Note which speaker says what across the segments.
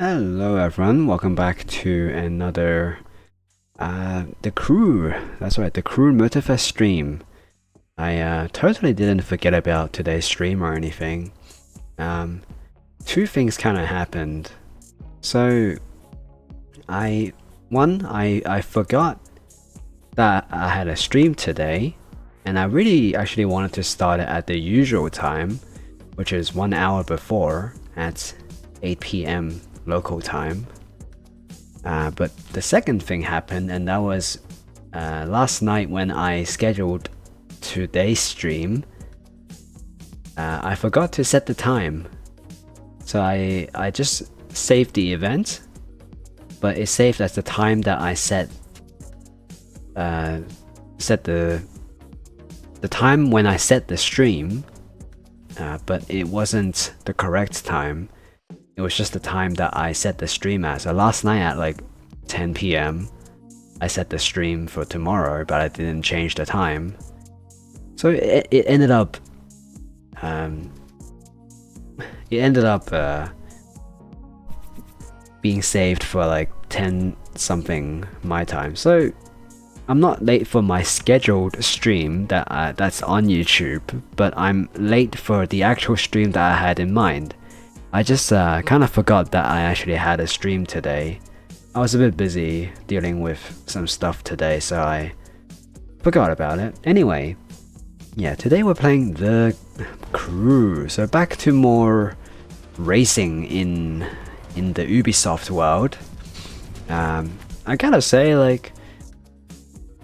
Speaker 1: Hello everyone, welcome back to another the CREW, that's right, the CREW MOTORFEST stream. I totally didn't forget about today's stream or anything. Two things kind of happened. So I forgot that I had a stream today, and I really actually wanted to start it at the usual time, which is 1 hour before at 8 p.m. local time. But the second thing happened, and that was last night when I scheduled today's stream. I forgot to set the time, so I just saved the event, but it saved as the time that I set the time when I set the stream, but it wasn't the correct time. It was just the time that I set the stream as. So last night at like 10 p.m. I set the stream for tomorrow, but I didn't change the time. So it ended up being saved for like 10 something my time. So I'm not late for my scheduled stream that's on YouTube, but I'm late for the actual stream that I had in mind. I just kind of forgot that I actually had a stream today. I was a bit busy dealing with some stuff today, so I forgot about it. Anyway, yeah, today we're playing the CREW. So back to more racing in the Ubisoft world. I gotta say, like,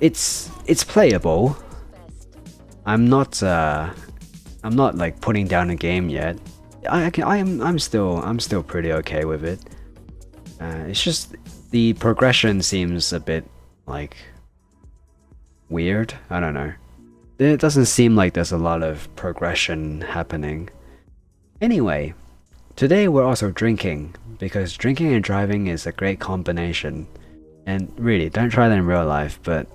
Speaker 1: it's playable. I'm not like putting down a game yet. I'm still pretty okay with it. It's just the progression seems a bit like weird. I don't know. It doesn't seem like there's a lot of progression happening. Anyway, today we're also drinking, because drinking and driving is a great combination. And really, don't try that in real life, but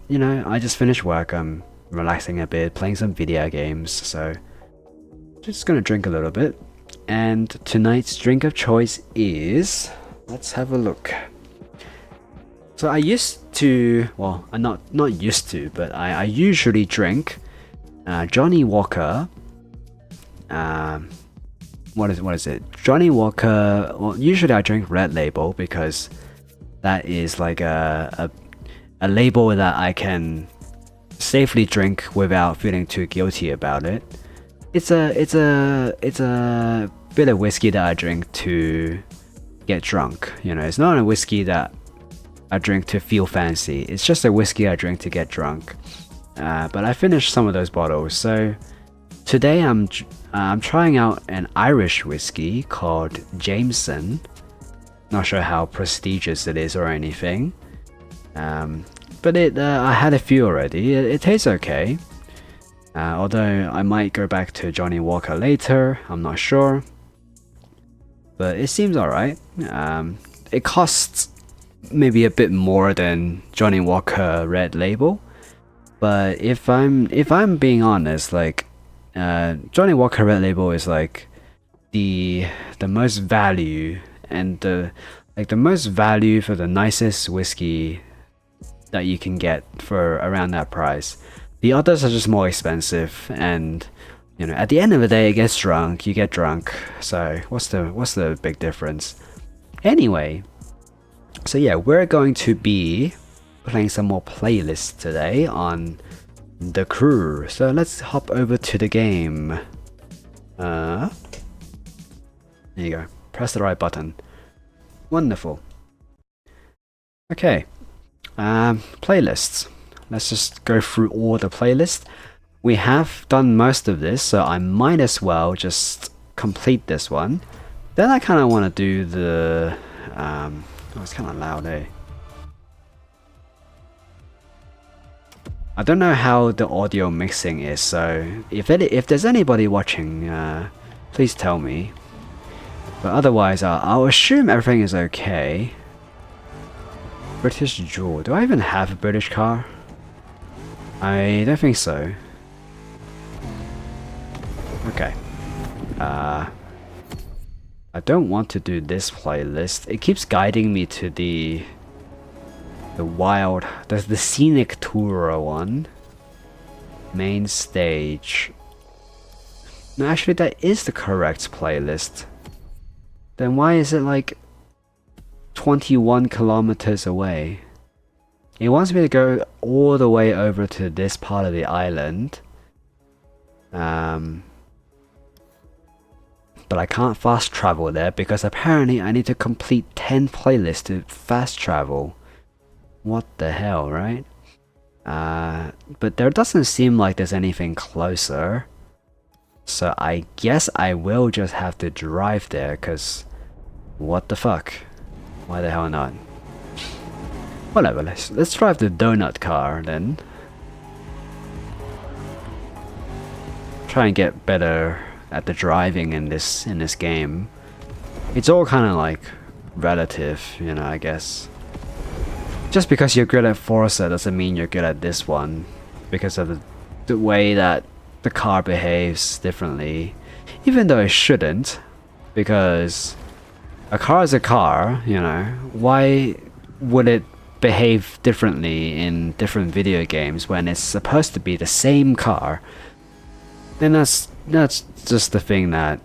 Speaker 1: you know, I just finished work, I'm relaxing a bit, playing some video games, so just gonna drink a little bit. And tonight's drink of choice is, let's have a look. So I used to, well, I'm not used to, but I usually drink Johnny Walker what is it? Johnny Walker. Well, usually I drink Red Label because that is like a label that I can safely drink without feeling too guilty about it. It's a bit of whiskey that I drink to get drunk. You know, it's not a whiskey that I drink to feel fancy. It's just a whiskey I drink to get drunk. But I finished some of those bottles, so today I'm trying out an Irish whiskey called Jameson. Not sure how prestigious it is or anything, but I had a few already. It tastes okay. Although I might go back to Johnny Walker later, I'm not sure. But it seems alright. It costs maybe a bit more than Johnny Walker Red Label. But if I'm being honest, like Johnny Walker Red Label is like the most value and the most value for the nicest whiskey that you can get for around that price. The others are just more expensive, and you know, at the end of the day, it gets drunk. You get drunk. So what's the big difference? Anyway, so yeah, we're going to be playing some more playlists today on the CREW. So let's hop over to the game. There you go. Press the right button. Wonderful. Okay. Playlists. Let's just go through all the playlists. We have done most of this, so I might as well just complete this one. Then I kind of want to do the... oh, it's kind of loud, eh? I don't know how the audio mixing is, so if there's anybody watching, please tell me. But otherwise, I'll assume everything is okay. British Jewel. Do I even have a British car? I don't think so. Okay. I don't want to do this playlist. It keeps guiding me to the wild, the scenic tour one. Main stage. No, actually that is the correct playlist. Then why is it like 21 kilometers away? It wants me to go all the way over to this part of the island. But I can't fast travel there because apparently I need to complete 10 playlists to fast travel. What the hell, right? But there doesn't seem like there's anything closer. So I guess I will just have to drive there, cause what the fuck? Why the hell not? Whatever, let's drive the donut car then. Try and get better at the driving in this game. It's all kind of like relative, you know, I guess. Just because you're good at Forza doesn't mean you're good at this one, because of the way that the car behaves differently. Even though it shouldn't, because a car is a car, you know. Why would it behave differently in different video games when it's supposed to be the same car? Then that's just the thing that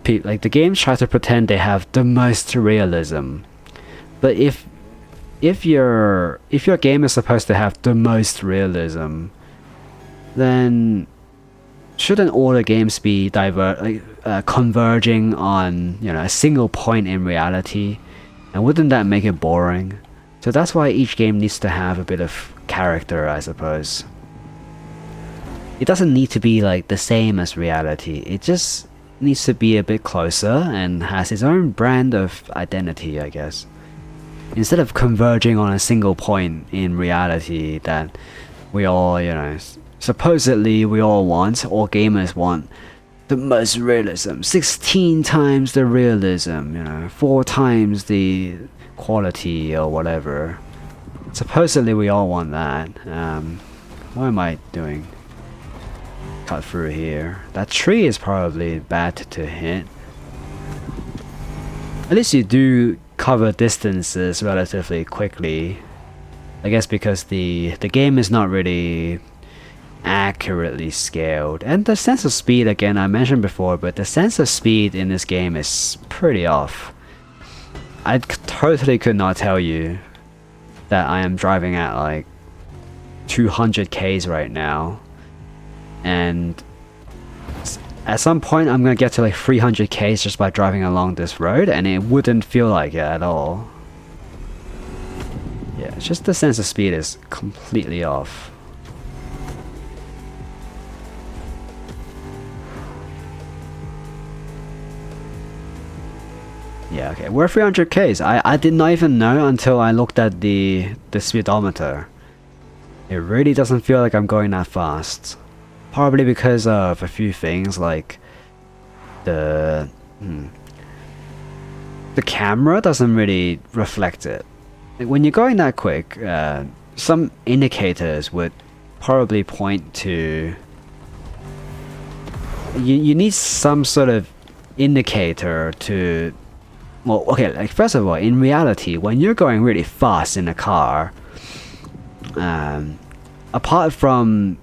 Speaker 1: like the games try to pretend they have the most realism. But if your game is supposed to have the most realism, then shouldn't all the games be converging on, you know, a single point in reality? And wouldn't that make it boring? So that's why each game needs to have a bit of character, I suppose. It doesn't need to be like the same as reality. It just needs to be a bit closer and has its own brand of identity, I guess. Instead of converging on a single point in reality that we all, you know, supposedly we all gamers want the most realism, 16 times the realism, you know, 4 times the quality or whatever. Supposedly we all want that. What am I doing? Cut through here. That tree is probably bad to hit. At least you do cover distances relatively quickly. I guess because the game is not really accurately scaled. And the sense of speed, again, I mentioned before, but the sense of speed in this game is pretty off. I totally could not tell you that I am driving at like 200 k's right now, and at some point I'm gonna get to like 300 k's just by driving along this road, and it wouldn't feel like it at all. Yeah, it's just the sense of speed is completely off. Yeah, okay, we're 300 k's. I did not even know until I looked at the speedometer. It really doesn't feel like I'm going that fast. Probably because of a few things, like the camera doesn't really reflect it. Like when you're going that quick, some indicators would probably point to you need some sort of indicator to, well, okay, like first of all, in reality, when you're going really fast in a car, apart from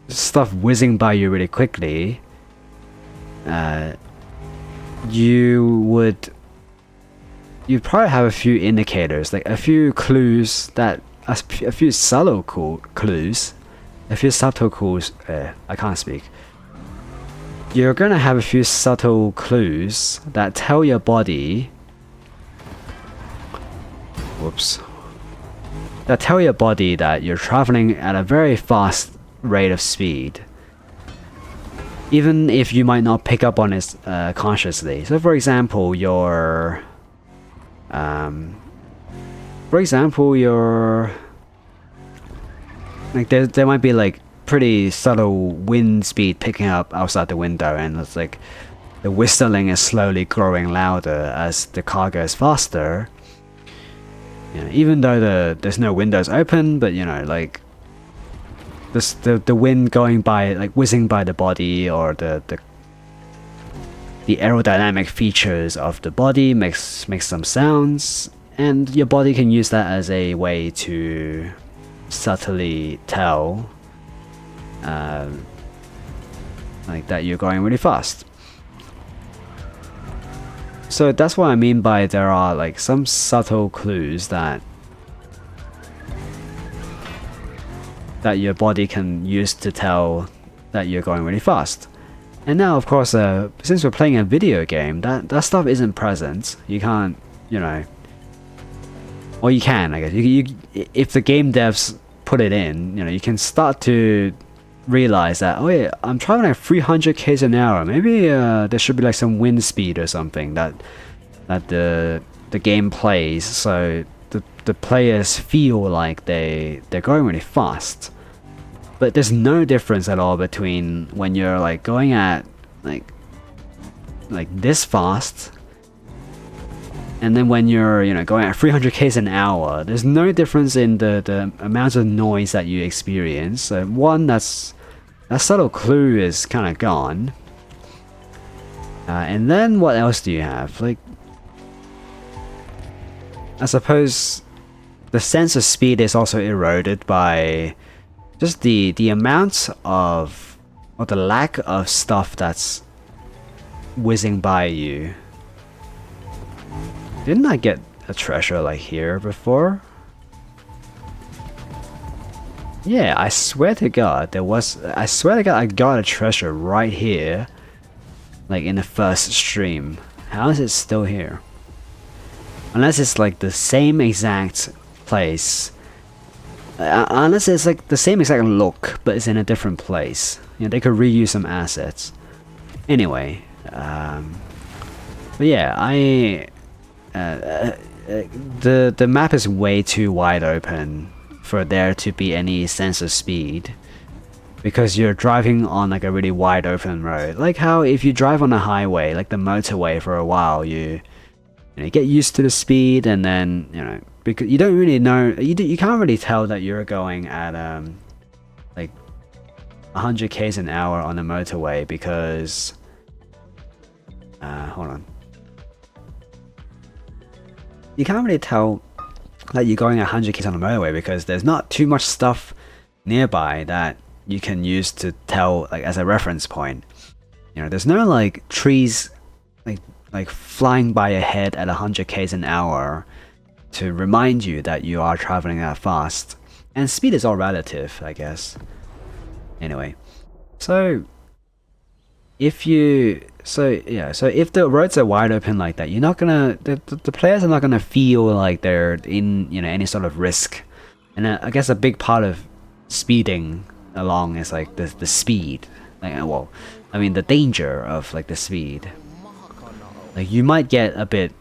Speaker 1: stuff whizzing by you really quickly, you'd probably have a few indicators, like a few clues, that a few subtle clues. I can't speak. You're gonna have a few subtle clues that tell your body. That tell your body that you're traveling at a very fast rate of speed, even if you might not pick up on it consciously. So, for example, your like there might be like pretty subtle wind speed picking up outside the window, and it's like the whistling is slowly growing louder as the car goes faster. You know, even though there's no windows open, but you know, like the wind going by, like whizzing by the body, or the aerodynamic features of the body makes some sounds, and your body can use that as a way to subtly tell like that you're going really fast. So that's what I mean by there are like some subtle clues that your body can use to tell that you're going really fast. And now, of course, since we're playing a video game, that stuff isn't present. You can't, you know, or you can, I guess. You if the game devs put it in, you know, you can start to realize that, oh yeah, I'm traveling at 300 k's an hour. Maybe there should be like some wind speed or something that the game plays, so the players feel like they're going really fast. But there's no difference at all between when you're like going at like this fast, and then when you're, you know, going at 300 k's an hour. There's no difference in the amount of noise that you experience. So one, that subtle clue is kind of gone. And then what else do you have? Like, I suppose the sense of speed is also eroded by just the amount of, or the lack of stuff that's whizzing by you. Didn't I get a treasure like here before? Yeah, I swear to God, I got a treasure right here, like in the first stream. How is it still here? Unless it's like the same exact place. Unless it's like the same exact look, but it's in a different place. You know, they could reuse some assets. Anyway, but yeah, the map is way too wide open for there to be any sense of speed, because you're driving on like a really wide open road. Like how if you drive on a highway, like the motorway, for a while, you get used to the speed, and then, you know, because you don't really know, you can't really tell that you're going at like 100 k's an hour on the motorway, because hold on, you can't really tell that you're going at 100 k's on the motorway because there's not too much stuff nearby that you can use to tell, like, as a reference point. You know, there's no like trees like flying by ahead at 100 k's an hour to remind you that you are traveling that fast. And speed is all relative, I guess. Anyway, so if you so if the roads are wide open like that, you're not gonna the players are not gonna feel like they're in, you know, any sort of risk. And I guess a big part of speeding along is like the speed, like, well, I mean the danger of like the speed. Like you might get a bit,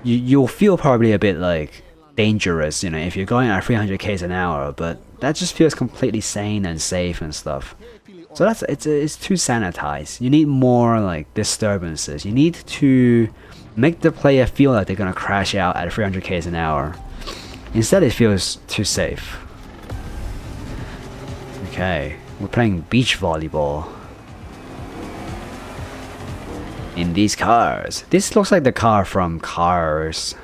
Speaker 1: you'll feel probably a bit like dangerous, you know, if you're going at 300 k's an hour, but that just feels completely sane and safe and stuff. So that's it's too sanitized. You need more like disturbances. You need to make the player feel like they're gonna crash out at 300 k's an hour. Instead, it feels too safe. Okay, we're playing beach volleyball in these cars. This looks like the car from Cars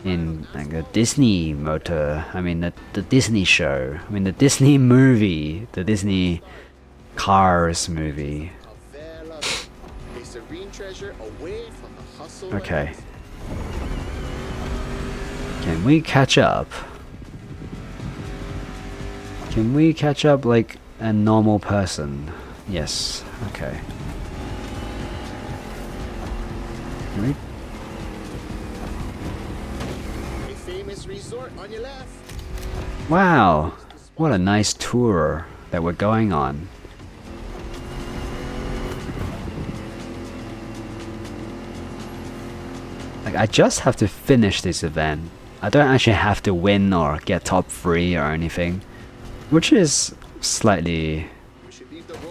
Speaker 1: in like a Disney the Disney show. I mean the Disney movie, the Disney Cars movie. Okay. Can we catch up? Can we catch up like a normal person? Yes. Okay. Can we?
Speaker 2: A famous resort on your left.
Speaker 1: Wow. What a nice tour that we're going on. Like, I just have to finish this event. I don't actually have to win or get top 3 or anything, which is slightly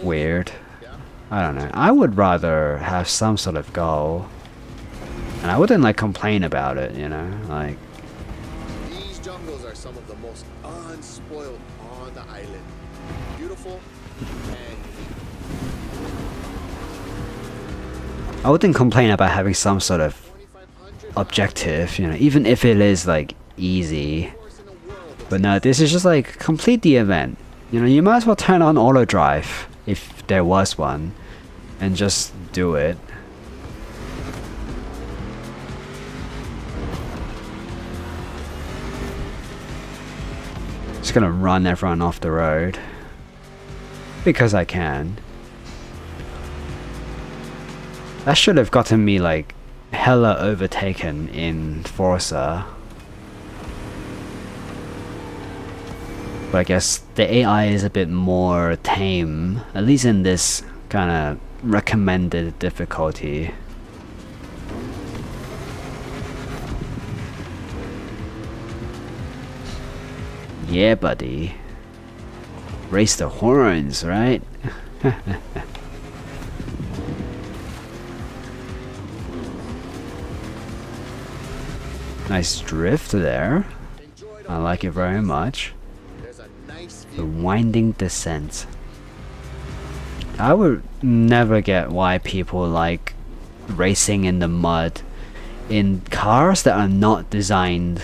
Speaker 1: weird. I don't know. I would rather have some sort of goal, and I wouldn't like complain about it, you know, like.
Speaker 2: These jungles are some of the most unspoiled on the island. Beautiful and
Speaker 1: I wouldn't complain about having some sort of objective, you know, even if it is like easy. But no, this is just like complete the event. You know, you might as well turn on auto drive if there was one and just do it. Just gonna run everyone off the road because I can. That should have gotten me like hella overtaken in Forza. But I guess the AI is a bit more tame, at least in this kind of recommended difficulty. Yeah, buddy. Race the horns, right? Nice drift there. I like it very much. The winding descent. I would never get why people like racing in the mud in cars that are not designed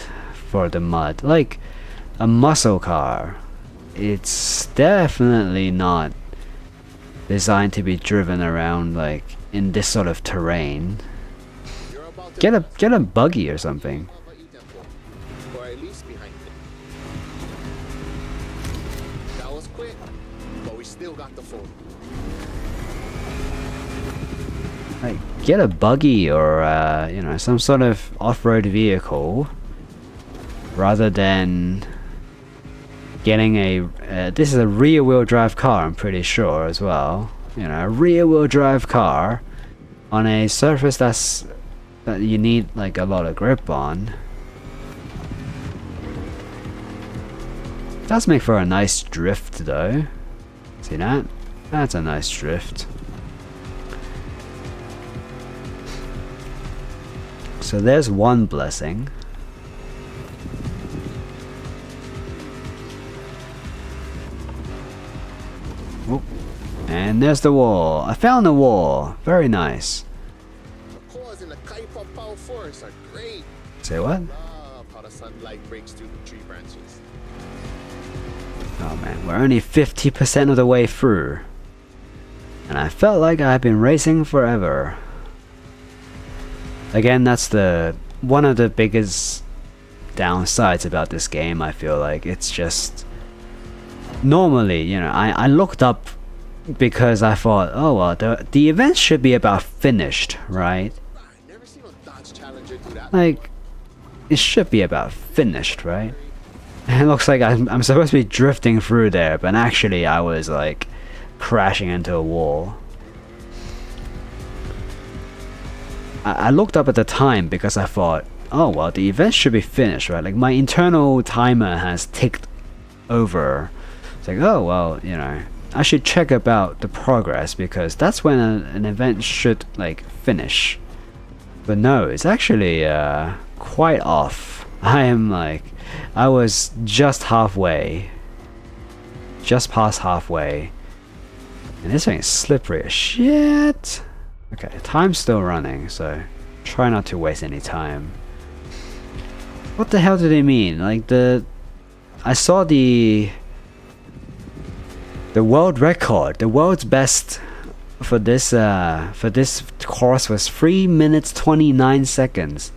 Speaker 1: for the mud. Like a muscle car, it's definitely not designed to be driven around like in this sort of terrain. Get a buggy or something.
Speaker 2: or at least behind it. That was quick, but we still got the phone.
Speaker 1: Like, get a buggy or you know, some sort of off-road vehicle, rather than getting a. This is a rear-wheel drive car, I'm pretty sure as well. You know, a rear-wheel drive car on a surface that you need like a lot of grip on. Does make for a nice drift though. See that? That's a nice drift. So there's one blessing. Oop. And there's the wall. I found the wall. Very nice.
Speaker 2: The cores in the Kaipa Power Forest are great.
Speaker 1: Say what?
Speaker 2: Love how the sunlight breaks through the tree branches.
Speaker 1: Oh man, we're only 50% of the way through. And I felt like I've been racing forever. Again, that's one of the biggest downsides about this game. I feel like it's just normally, you know, I looked up because I thought, oh well, the event should be about finished, right? Like, it should be about finished, right? And it looks like I'm supposed to be drifting through there, but actually I was like crashing into a wall. I looked up at the time because I thought, oh well, the event should be finished, right? Like my internal timer has ticked over. It's like, oh well, you know, I should check about the progress because that's when an event should like finish. But no, it's actually quite off. I was just halfway, just past halfway, and this thing is slippery as shit. Okay, time's still running, so try not to waste any time. What the hell do they mean? Like I saw the world record, the world's best for this course was 3 minutes 29 seconds.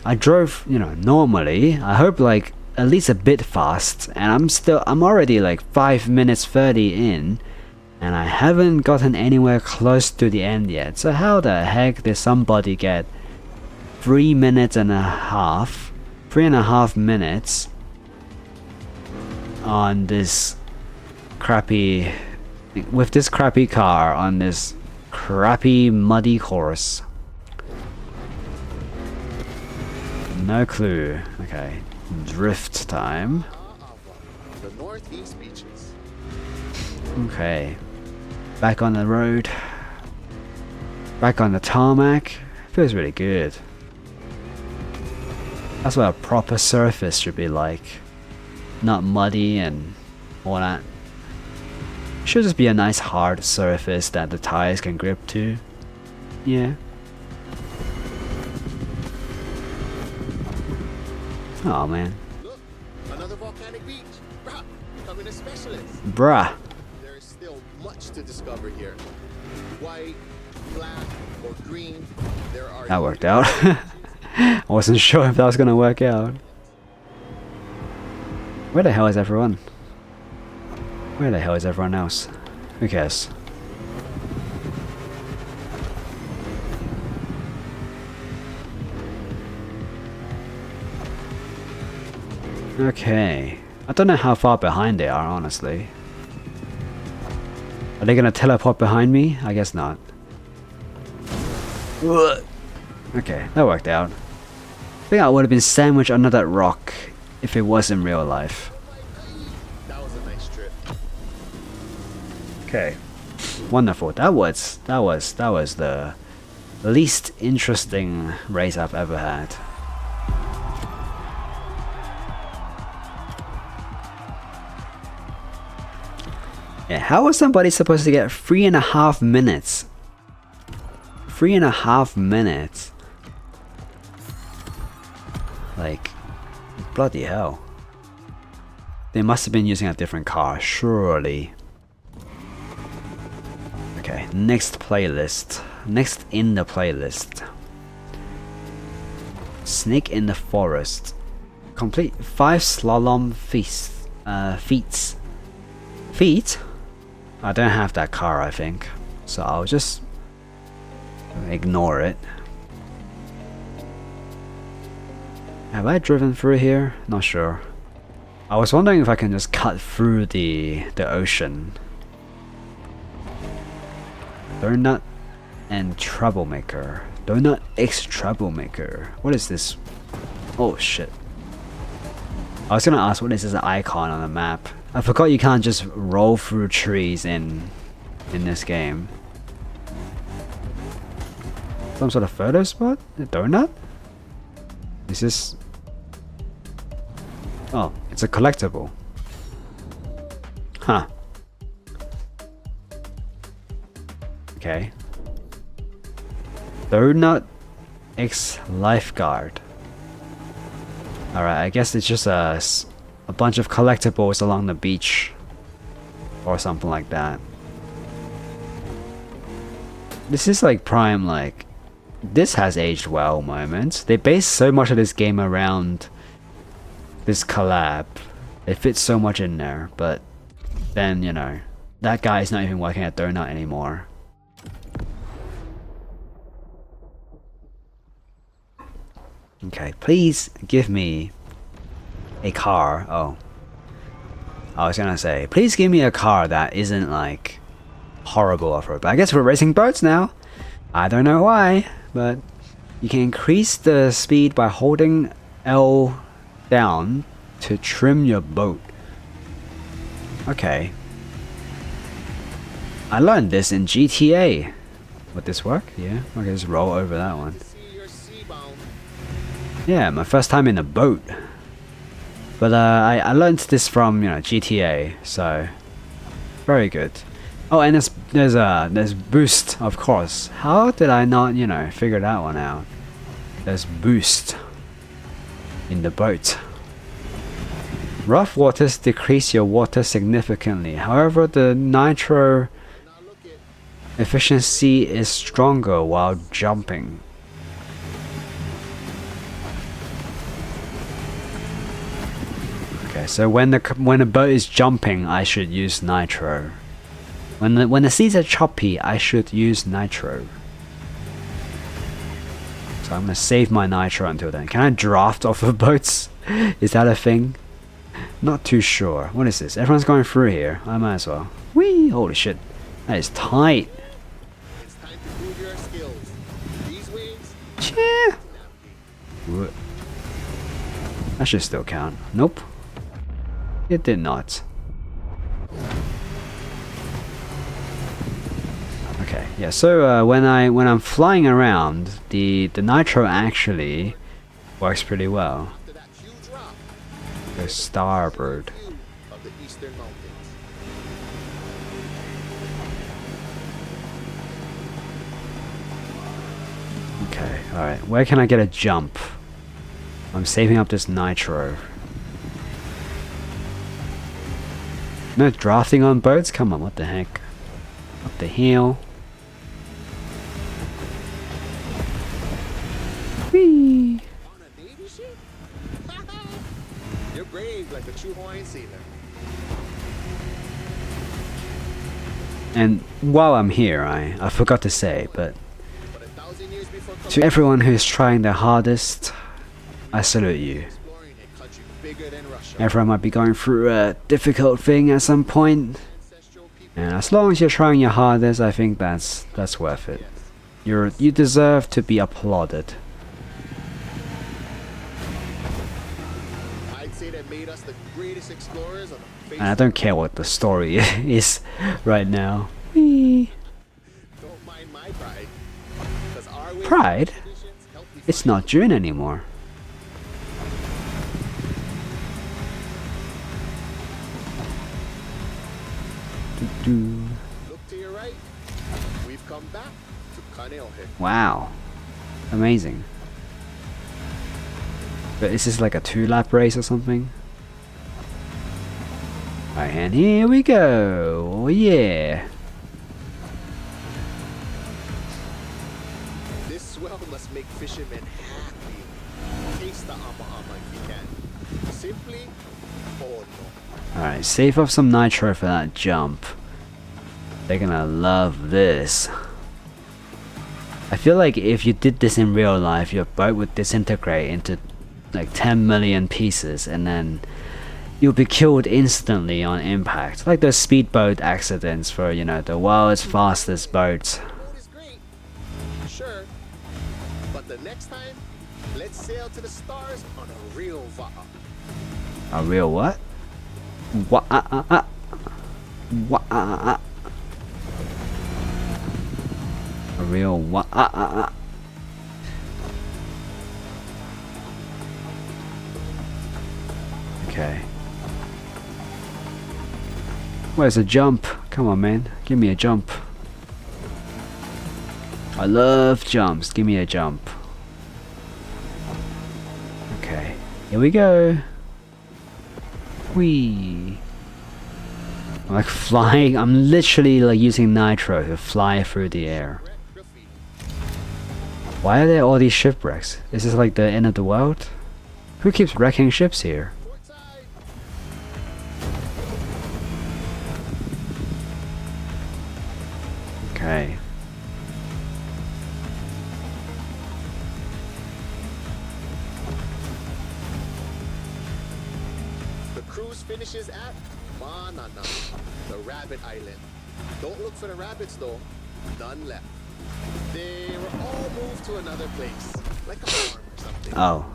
Speaker 1: I drove, you know, normally. I hope like at least a bit fast, and I'm already like 5 minutes 30 in, and I haven't gotten anywhere close to the end yet. So how the heck did somebody get 3 minutes and a half, 3.5 minutes on this crappy, with this crappy car on this crappy muddy course? No clue. Okay, drift time.
Speaker 2: The northeast beaches.
Speaker 1: Okay, back on the road, back on the tarmac. Feels really good. That's what a proper surface should be like, not muddy and all that. Should just be a nice hard surface that the tires can grip to. Yeah. Oh man.
Speaker 2: Look, another volcanic beach. Bruh, becoming a specialist.
Speaker 1: Bruh.
Speaker 2: There is still much to discover here. White, black, or green. There are.
Speaker 1: That worked out. I wasn't sure if that was gonna work out. Where the hell is everyone? Where the hell is everyone else? Who cares? Okay. I don't know how far behind they are, honestly. Are they gonna teleport behind me? I guess not. Okay, that worked out. I think I would have been sandwiched under that rock if it was in real life.
Speaker 2: That was a nice trip.
Speaker 1: Okay. Wonderful. That was the least interesting race I've ever had. Yeah, how was somebody supposed to get 3.5 minutes? 3.5 minutes? Like, bloody hell. They must have been using a different car, surely. Okay, next playlist. Next in the playlist. Snake in the Forest. Complete 5 slalom feats. Feet? I don't have that car, I think. So I'll just ignore it. Have I driven through here? Not sure. I was wondering if I can just cut through the ocean. Donut and Troublemaker. Donut X Troublemaker. What is this? Oh shit. I was gonna ask what is this icon on the map. I forgot you can't just roll through trees in this game. Some sort of photo spot? A donut? Is this... Oh, it's a collectible. Huh. Okay. Donut X Lifeguard. Alright, I guess it's just a bunch of collectibles along the beach. or something like that. This is like prime, like, this has aged well moments. They base so much of this game around this collab. It fits so much in there, but then, you know, that guy is not even working at Donut anymore. Okay, please give me a car. Oh, I was gonna say, please give me a car that isn't like horrible off-road. But I guess we're racing boats now. I don't know why, but you can increase the speed by holding L down to trim your boat. Okay. I learned this in GTA. Would this work? Yeah. Okay, just roll over that one. Yeah, my first time in a boat. But I learned this from, you know, GTA, so very good. Oh, and there's boost, of course. How did I not, you know, figure that one out? There's boost in the boat. Rough waters decrease your water significantly. However, the nitro efficiency is stronger while jumping. Okay, so when a boat is jumping, I should use nitro. When the seas are choppy, I should use nitro. So I'm gonna save my nitro until then. Can I draft off of boats? Is that a thing? Not too sure. What is this? Everyone's going through here. I might as well. Whee! Holy shit. That is tight.
Speaker 2: It's time to prove your skills. These waves.
Speaker 1: Yeah. That should still count. Nope. It did not. Okay, yeah, so when I'm flying around, the nitro actually works pretty well.
Speaker 2: After that huge drop,
Speaker 1: The starboard.
Speaker 2: view of the eastern mountains.
Speaker 1: Okay, alright. Where can I get a jump? I'm saving up this nitro. No drafting on boats? Come on, what the heck? What the hell? Whee!
Speaker 2: On a Navy ship? You're brave like a true Hawaiian sailor.
Speaker 1: And while I'm here, I forgot to say, but
Speaker 2: But 1,000 years before
Speaker 1: to everyone who's trying their hardest, I salute you.
Speaker 2: exploring a country bigger than Russia,
Speaker 1: Everyone might be going through a difficult thing at some point,
Speaker 2: ancestral people.
Speaker 1: and as long as you're trying your hardest, I think that's worth it. You deserve to be applauded.
Speaker 2: I'd say that made us the greatest explorers on the face.
Speaker 1: And I don't care what the story is right now. Whee!
Speaker 2: Don't mind my pride. 'Cause our ways and
Speaker 1: Pride?
Speaker 2: traditions help define
Speaker 1: It's not June anymore. Doo-doo.
Speaker 2: Look to your right. We've come back to Kaneohe.
Speaker 1: Wow. Amazing. But is this like a 2-lap race or something? Alright, and here we go. Oh yeah.
Speaker 2: This swell must make fishermen happy. Taste the ama if you can. Simply, oh no.
Speaker 1: Alright, save up some nitro for that jump. They're gonna love this. I feel like if you did this in real life, your boat would disintegrate into like 10 million pieces and then you'll be killed instantly on impact. Like those speedboat accidents for, you know, the world's fastest boats.
Speaker 2: Boat is great. Sure. But the next time, let's sail to the stars on a real va'a.
Speaker 1: A real what? Wa-ah-ah-ah. A real wa-ah-ah-ah. Okay. Where's a jump? Come on, man. Give me a jump. I love jumps. Give me a jump. Okay. Here we go. Whee. I'm like flying. I'm literally like using nitro to fly through the air. Why are there all these shipwrecks? Is this like the end of the world? Who keeps wrecking ships here? Okay.
Speaker 2: The cruise finishes at Manana, the rabbit island. Don't look for the rabbits though. None left. They were all moved to another place, like a farm or something.
Speaker 1: Oh.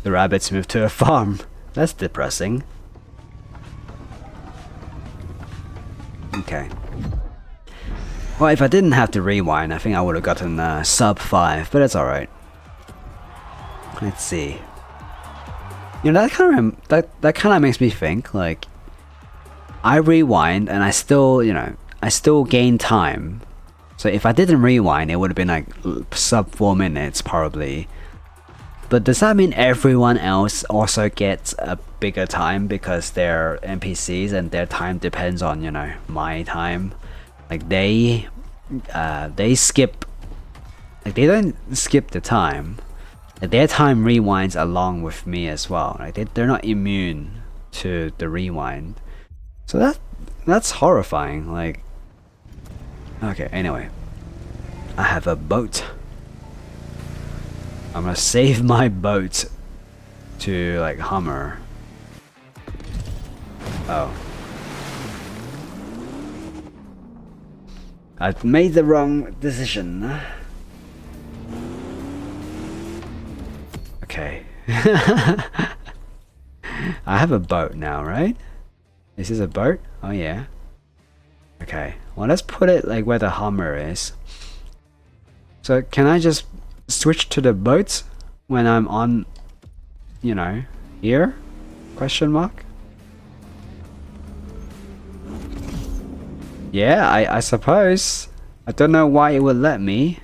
Speaker 1: The rabbits moved to a farm. That's depressing. Okay. Well, if I didn't have to rewind, I think I would have gotten sub 5, but it's alright. Let's see. You know, that kind of makes me think, like, I rewind and I still, you know, I still gain time. So if I didn't rewind, it would have been like sub 4 minutes probably. But does that mean everyone else also gets a bigger time because they're NPCs and their time depends on, you know, my time? Like they skip, like they don't skip the time. Like their time rewinds along with me as well. Like they're not immune to the rewind. So that's horrifying. Like, okay, anyway, I have a boat. I'm gonna save my boat to like Hummer. Oh. I've made the wrong decision. Okay. I have a boat now, right? This is a boat? Oh yeah. Okay. Well, let's put it like where the Hummer is. So can I just switch to the boat when I'm on, you know, here? Question mark? Yeah, I suppose. I don't know why it would let me.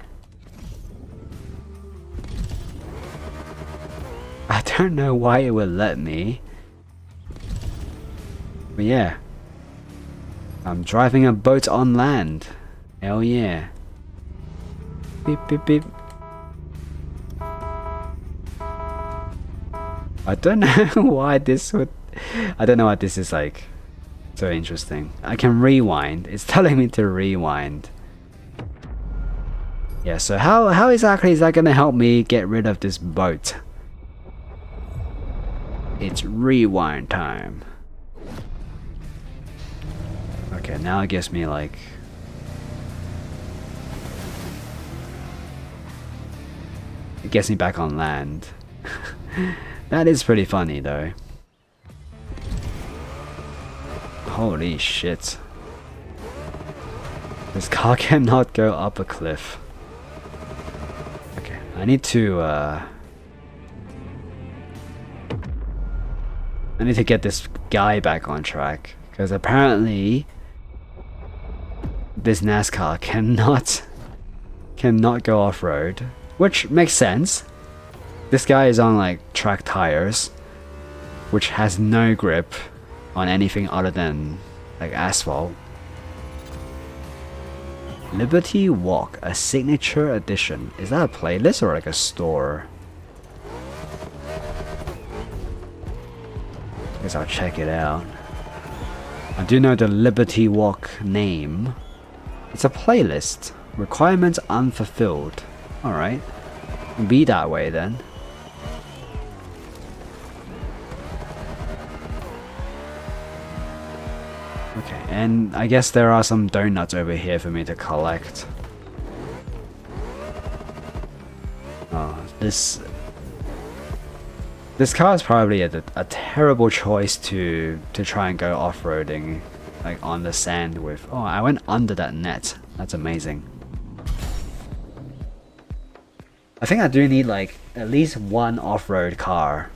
Speaker 1: I don't know why it would let me. But yeah. I'm driving a boat on land. Hell yeah. Beep beep beep. I don't know why this would... I don't know why this is like so interesting. I can rewind. It's telling me to rewind. Yeah, so how exactly is that gonna help me get rid of this boat? It's rewind time. Okay, now it gives me like... It gets me back on land. That is pretty funny though. Holy shit. This car cannot go up a cliff. Okay, I need to get this guy back on track, because apparently this NASCAR cannot go off-road, which makes sense. This guy is on like track tires, which has no grip on anything other than like asphalt. Liberty Walk, a signature edition. Is that a playlist or like a store? Guess I'll check it out. I do know the Liberty Walk name. It's a playlist. Requirements unfulfilled. Alright. Be that way then. Okay, and I guess there are some donuts over here for me to collect. Oh, this car is probably a terrible choice to try and go off-roading, like on the sand with. Oh, I went under that net. That's amazing. I think I do need like at least one off-road car.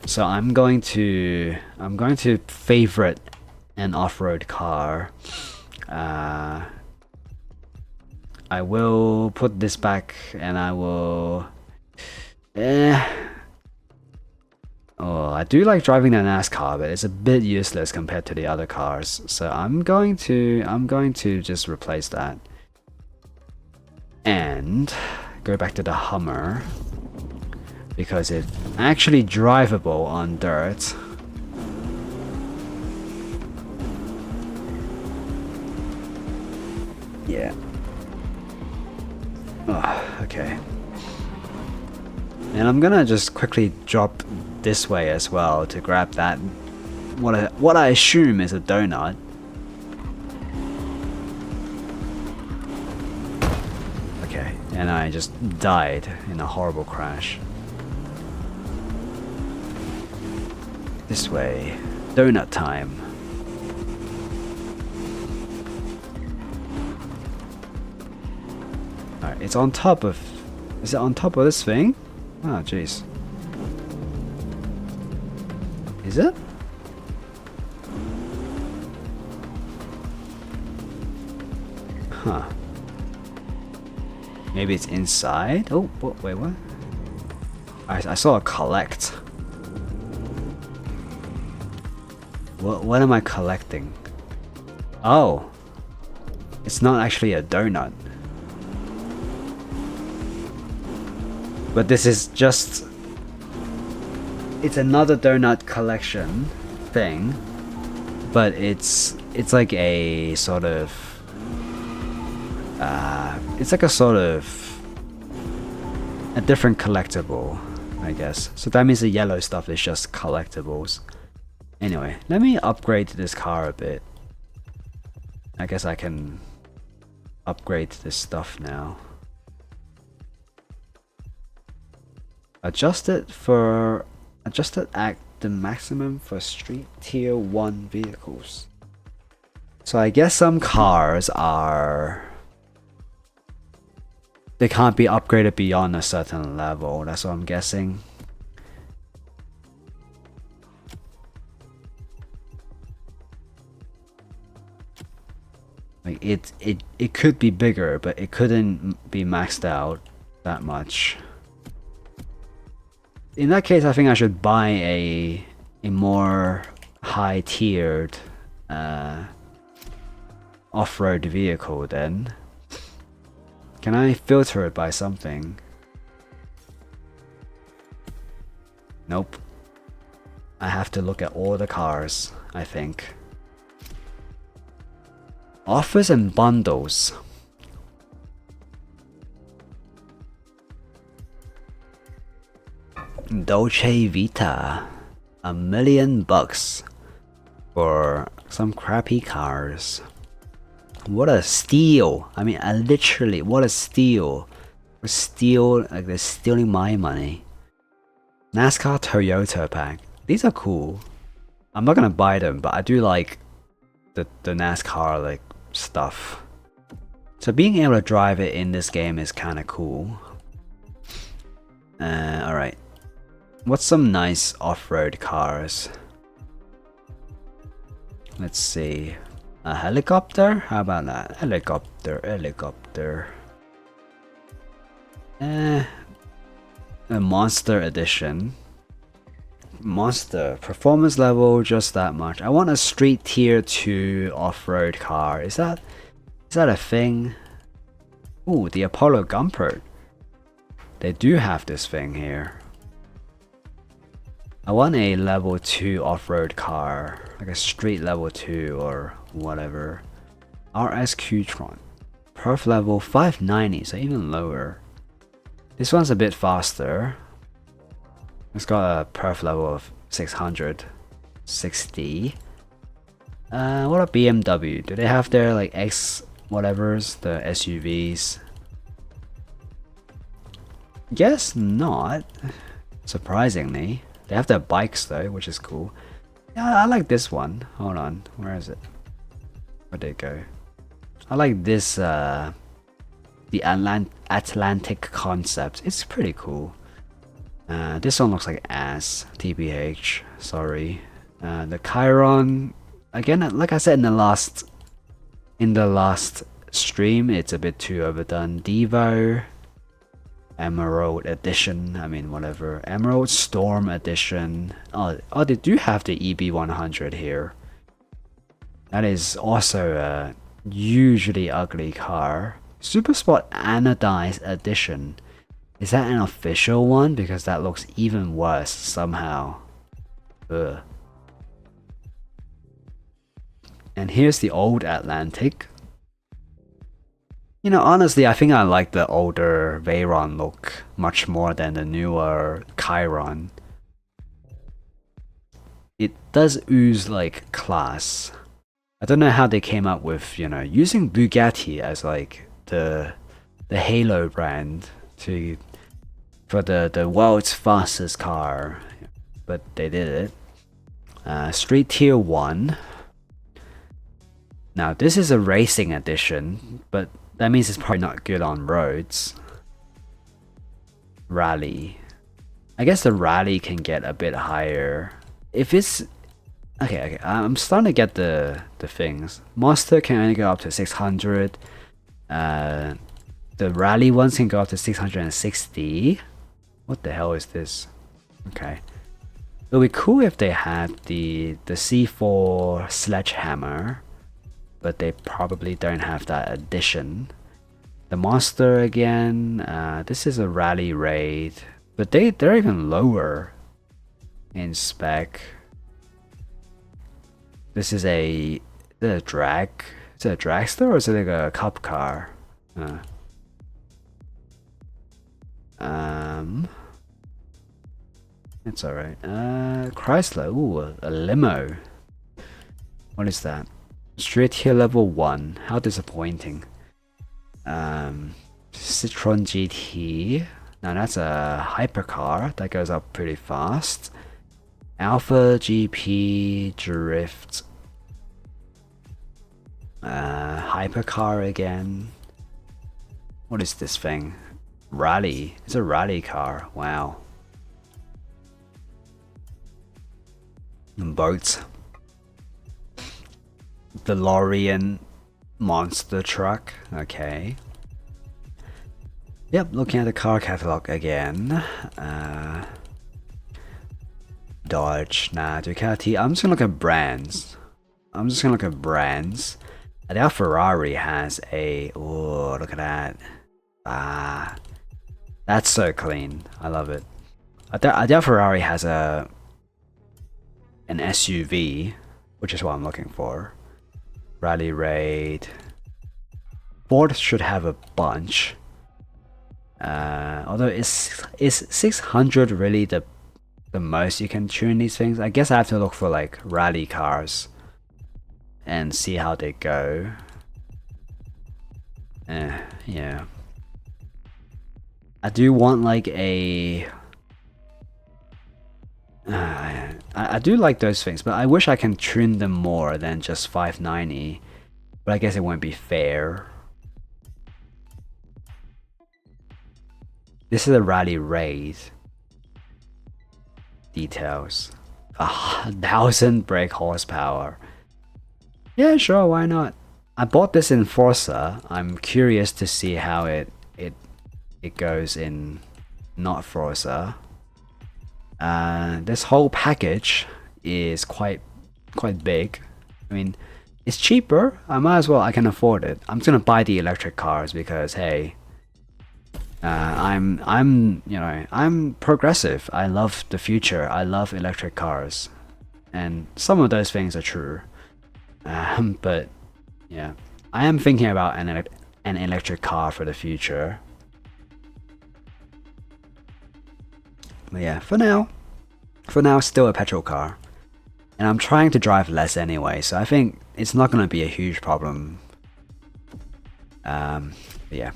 Speaker 1: So I'm going to favorite an off-road car. I will put this back and I will... Oh Oh, I do like driving the NASCAR, but it's a bit useless compared to the other cars. So I'm going to just replace that. And go back to the Hummer because it's actually drivable on dirt. Yeah. Oh, okay. And I'm gonna just quickly drop this way as well to grab that what I assume is a donut. Okay, and I just died in a horrible crash. This way. Donut time. Alright, it's on top of... Is it on top of this thing? Oh, jeez. Is it? Huh. Maybe it's inside? Oh, wait, what? I saw a collect. What am I collecting? Oh. It's not actually a donut. But this is just... It's another donut collection thing. But it's like a sort of... it's like a sort of... a different collectible, I guess. So that means the yellow stuff is just collectibles. Anyway, let me upgrade this car a bit. I guess I can upgrade this stuff now. Adjusted at the maximum for street tier 1 vehicles. So I guess some cars are... they can't be upgraded beyond a certain level, that's what I'm guessing. Like it could be bigger, but it couldn't be maxed out that much. In that case, I think I should buy a more high-tiered off-road vehicle then. Can I filter it by something? Nope. I have to look at all the cars, I think. Offers and bundles. Dolce Vita, $1 million for some crappy cars. What a steal! I mean, literally, what a steal! Like they're stealing my money. NASCAR Toyota pack. These are cool. I'm not gonna buy them, but I do like the NASCAR like stuff. So being able to drive it in this game is kind of cool. All right. What's some nice off-road cars? Let's see. A helicopter? How about that? Helicopter. A monster edition. Monster. Performance level, just that much. I want a street tier 2 off-road car. Is that a thing? Ooh, the Apollo Gumpert. They do have this thing here. I want a level 2 off-road car, like a street level 2 or whatever. RS Qtron. Perf level 590, so even lower. This one's a bit faster. It's got a perf level of 660. What a BMW? Do they have their like X whatevers, the SUVs? Guess not. Surprisingly. They have their bikes though, which is cool. Yeah, I like this one. Hold on, where is it? Where'd it go? I like this, the Atlantic concept. It's pretty cool. This one looks like ass. TBH, sorry. The Chiron, again, like I said in the last stream, it's a bit too overdone. Devo. Emerald Edition. I mean, whatever. Emerald Storm Edition. Oh, they do have the EB100 here. That is also a usually ugly car. Super Sport Anodized Edition. Is that an official one? Because that looks even worse somehow. Ugh. And here's the old Atlantic. You know, honestly, I think I like the older Veyron look much more than the newer Chiron. It does ooze like class. I don't know how they came up with, you know, using Bugatti as like the Halo brand for the world's fastest car, but they did it. Street Tier 1. Now this is a racing edition, but that means it's probably not good on roads. Rally. I guess the rally can get a bit higher. If it's... Okay, I'm starting to get the things. Monster can only go up to 600. The rally ones can go up to 660. What the hell is this? Okay. It would be cool if they had the C4 Sledgehammer, but they probably don't have that edition. The Monster again, this is a rally raid, but they're even lower in spec. This is a drag. Is it a dragster or is it like a cup car? It's alright. Chrysler. Ooh, a limo. What is that? Straight here level 1. How disappointing. Citroen GT. Now that's a hypercar that goes up pretty fast. Alpha GP Drift. Hypercar again. What is this thing? Rally. It's a rally car. Wow. And boats. DeLorean monster truck. Okay. Yep, looking at the car catalog again. Dodge, nah, Ducati. I'm just gonna look at brands. Adele Ferrari has a... Oh, look at that. That's so clean. I love it. Adele Ferrari has an SUV, which is what I'm looking for. Rally Raid. Ford should have a bunch. Although is 600 really the most you can tune these things? I guess I have to look for like rally cars and see how they go. Yeah. I do want like a... I do like those things, but I wish I can tune them more than just 590. But I guess it won't be fair. This is a rally raid. Details. 1,000 brake horsepower. Yeah, sure, why not? I bought this in Forza. I'm curious to see how it goes in not Forza. This whole package is quite big. I mean, it's cheaper. I might as well. I can afford it. I'm just gonna buy the electric cars because hey, I'm progressive. I love the future. I love electric cars, and some of those things are true. But yeah, I am thinking about an electric car for the future. But yeah, for now, still a petrol car. And I'm trying to drive less anyway, so I think it's not going to be a huge problem. But yeah.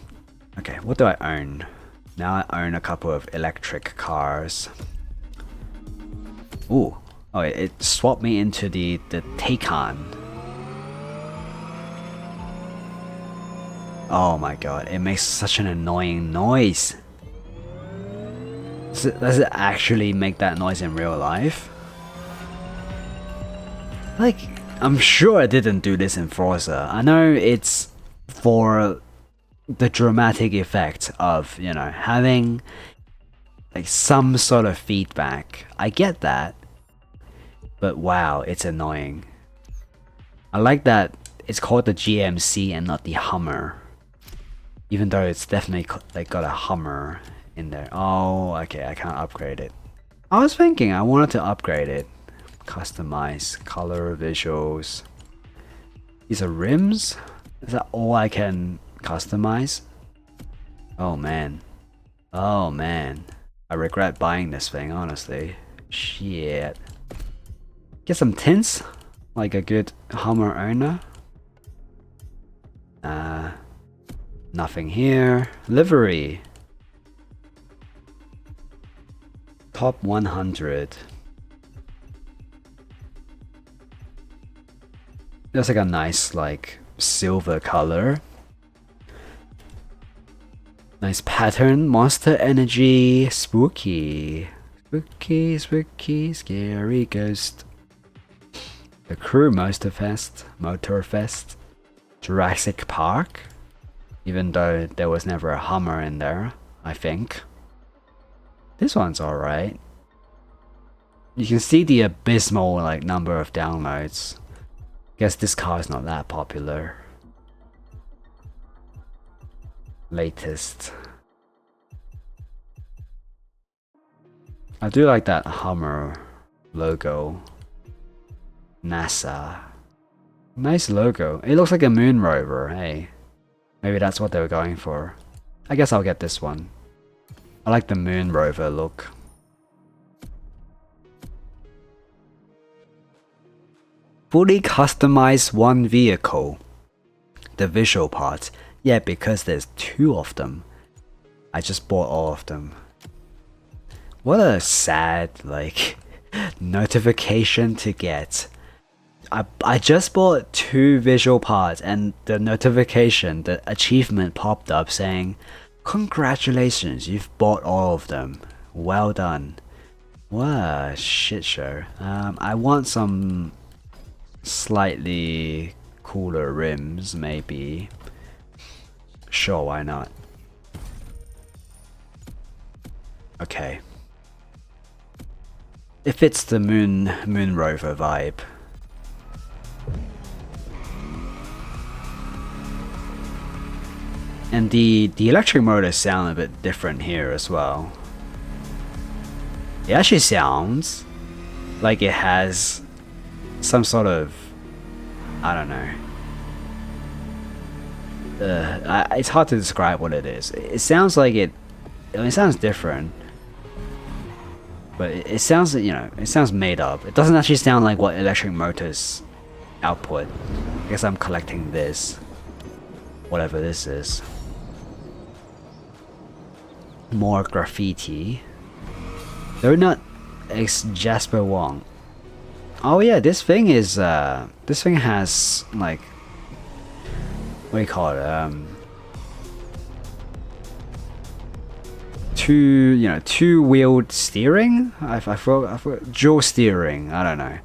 Speaker 1: Okay, what do I own? Now I own a couple of electric cars. Ooh. Oh, it swapped me into the Taycan. Oh my god, it makes such an annoying noise. Does it actually make that noise in real life? Like, I'm sure I didn't do this in Forza. I know it's for the dramatic effect of, you know, having like some sort of feedback. I get that, but wow, it's annoying. I like that it's called the GMC and not the Hummer, even though it's definitely like got a Hummer in there. Oh, okay, I can't upgrade it. I was thinking I wanted to upgrade it. Customize, color, visuals. These are rims? Is that all I can customize? Oh man. Oh man. I regret buying this thing, honestly. Shit. Get some tints, like a good Hummer owner. Nothing here. Livery. Top 100. There's like a nice like silver color. Nice pattern. Monster energy. Spooky. Spooky, spooky, scary ghost. The CREW Motorfest. Jurassic Park. Even though there was never a Hummer in there, I think. This one's alright. You can see the abysmal like number of downloads. Guess this car is not that popular. Latest. I do like that Hummer logo. NASA. Nice logo. It looks like a moon rover, hey. Maybe that's what they were going for. I guess I'll get this one. I like the moon rover look. Fully customized one vehicle. The visual part. Yeah, because there's 2 of them. I just bought all of them. What a sad, like, notification to get. I just bought 2 visual parts and the notification, the achievement popped up saying, congratulations, you've bought all of them. Well done. What a shit show. I want some slightly cooler rims, maybe. Sure, why not? Okay. It fits the moon rover vibe. And the electric motors sound a bit different here as well. It actually sounds like it has some sort of, I don't know. It's hard to describe what it is. It sounds like it sounds different. But it sounds, you know, it sounds made up. It doesn't actually sound like what electric motors output. I guess I'm collecting this. Whatever this is. More graffiti. They're not Jasper Wong. Oh yeah, this thing is this thing has like, what do you call it? Two-wheeled steering. I forgot dual steering. I don't know.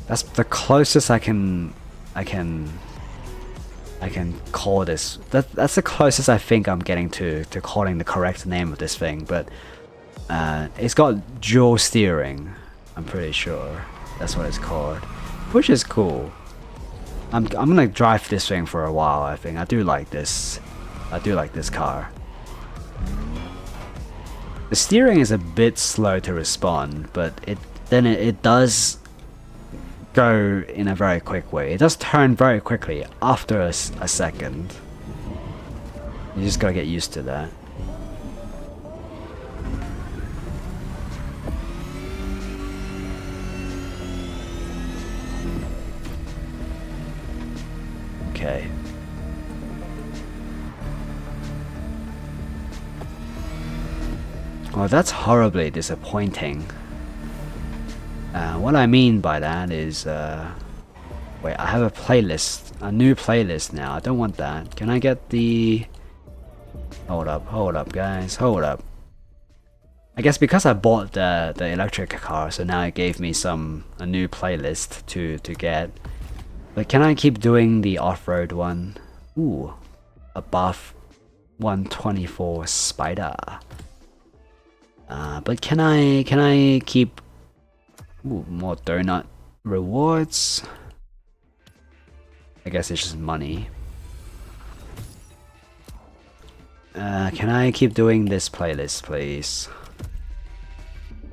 Speaker 1: That's the closest I can call this. That's the closest I think I'm getting to calling the correct name of this thing. But it's got dual steering. I'm pretty sure that's what it's called, which is cool. I'm gonna drive this thing for a while. I think I do like this. I do like this car. The steering is a bit slow to respond, but it does go in a very quick way. It does turn very quickly after a second. You just gotta get used to that. Okay. Well, that's horribly disappointing. What I mean by that is, wait, I have a playlist, a new playlist now. I don't want that. Can I get the... Hold up, guys, hold up. I guess because I bought the electric car, so now it gave me a new playlist to get. But can I keep doing the off-road one? Ooh, a buff 124 spider. But can I keep more donut rewards? I guess it's just money. Can I keep doing this playlist, please?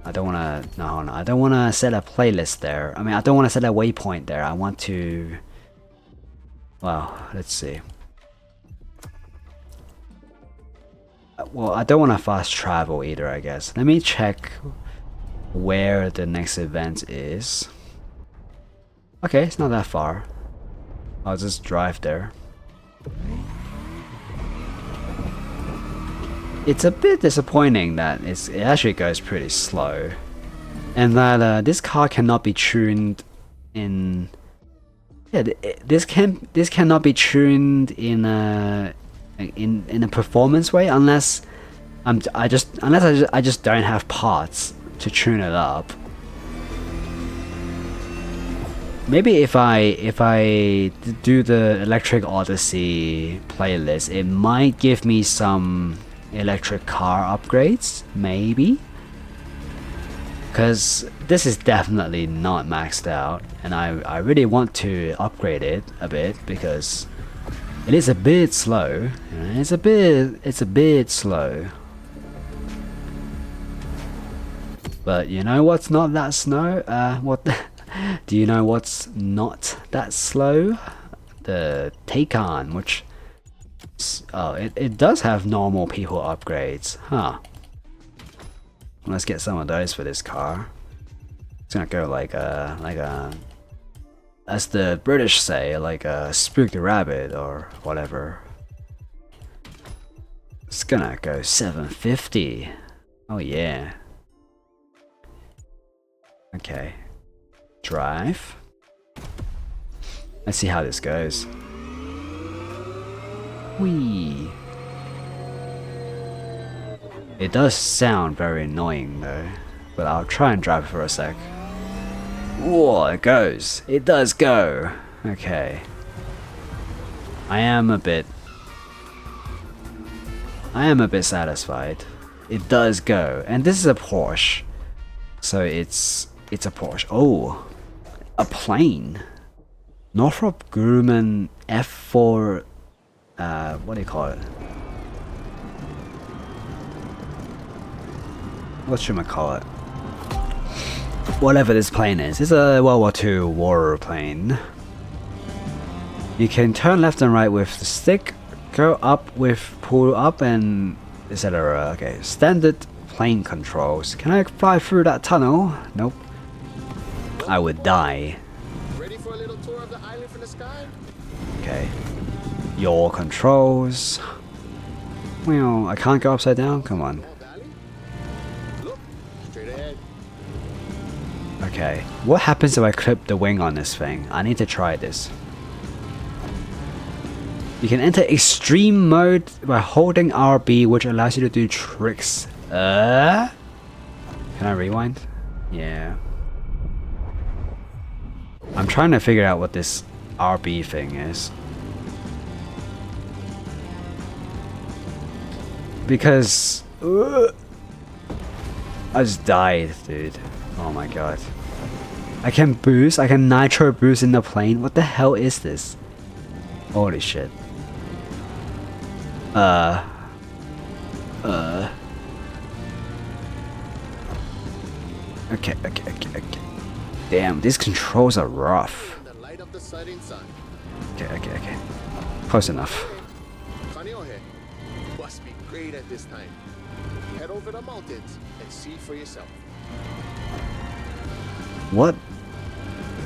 Speaker 1: I don't wanna, no, I don't wanna set a playlist there. I mean, I don't wanna set a waypoint there. I want to, well, let's see. Well, I don't wanna fast travel either, I guess. Let me check where the next event is. Okay, it's not that far. I'll just drive there. It's a bit disappointing that it actually goes pretty slow, and that this car cannot be tuned in. Yeah, this cannot be tuned in a performance way unless I just don't have parts to tune it up. Maybe if I do the Electric Odyssey playlist, it might give me some electric car upgrades, maybe, because this is definitely not maxed out, and I really want to upgrade it a bit because it is a bit slow. You know, it's a bit slow. But you know what's not that slow? What? Do you know what's not that slow? The Taycan, which. Oh, it does have normal people upgrades, huh? Let's get some of those for this car. It's gonna go like a, as the British say, like a spooked rabbit or whatever. It's gonna go 750. Oh yeah. Okay. Drive. Let's see how this goes. Whee! It does sound very annoying though, but I'll try and drive it for a sec. Whoa, it goes! It does go! Okay. I am a bit satisfied. It does go, and this is a Porsche, so it's a Porsche. Oh, a plane. Northrop Grumman F4. What do you call it? What should I call it? Whatever this plane is. It's a World War II war plane. You can turn left and right with the stick, go up with pull up, and etc. Okay, standard plane controls. Can I fly through that tunnel? Nope. I would die.
Speaker 2: Ready for a little tour of the island from the sky?
Speaker 1: Okay. Your controls. Well, I can't go upside down? Come on.
Speaker 2: Look, straight ahead.
Speaker 1: Okay. What happens if I clip the wing on this thing? I need to try this. You can enter extreme mode by holding RB, which allows you to do tricks. Can I rewind? Yeah. I'm trying to figure out what this RB thing is. Because I just died, dude. Oh my god. I can boost, I can nitro boost in the plane. What the hell is this? Holy shit. Okay. Damn, these controls are rough.
Speaker 2: The light of the setting sun.
Speaker 1: Okay. Close enough.
Speaker 2: Must be great at this time. Head over the mountains and see for yourself.
Speaker 1: What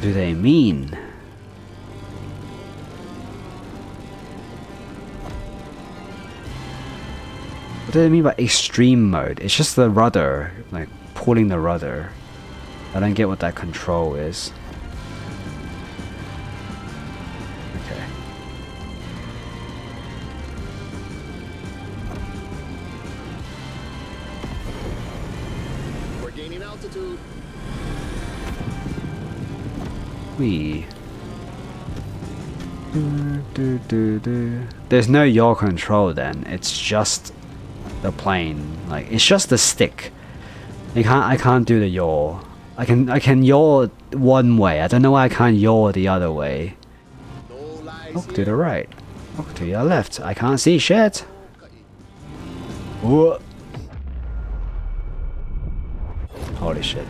Speaker 1: do they mean? What do they mean by extreme mode? It's just the rudder, like pulling the rudder. I don't get what that control is. Okay.
Speaker 2: We're gaining altitude.
Speaker 1: There's no yaw control then. It's just the plane. Like it's just the stick. I can't do the yaw. I can yaw one way. I don't know why I can't yaw the other way.
Speaker 2: No lies
Speaker 1: Look to
Speaker 2: here.
Speaker 1: the right. Look to your left. I can't see shit. Whoa. Holy shit.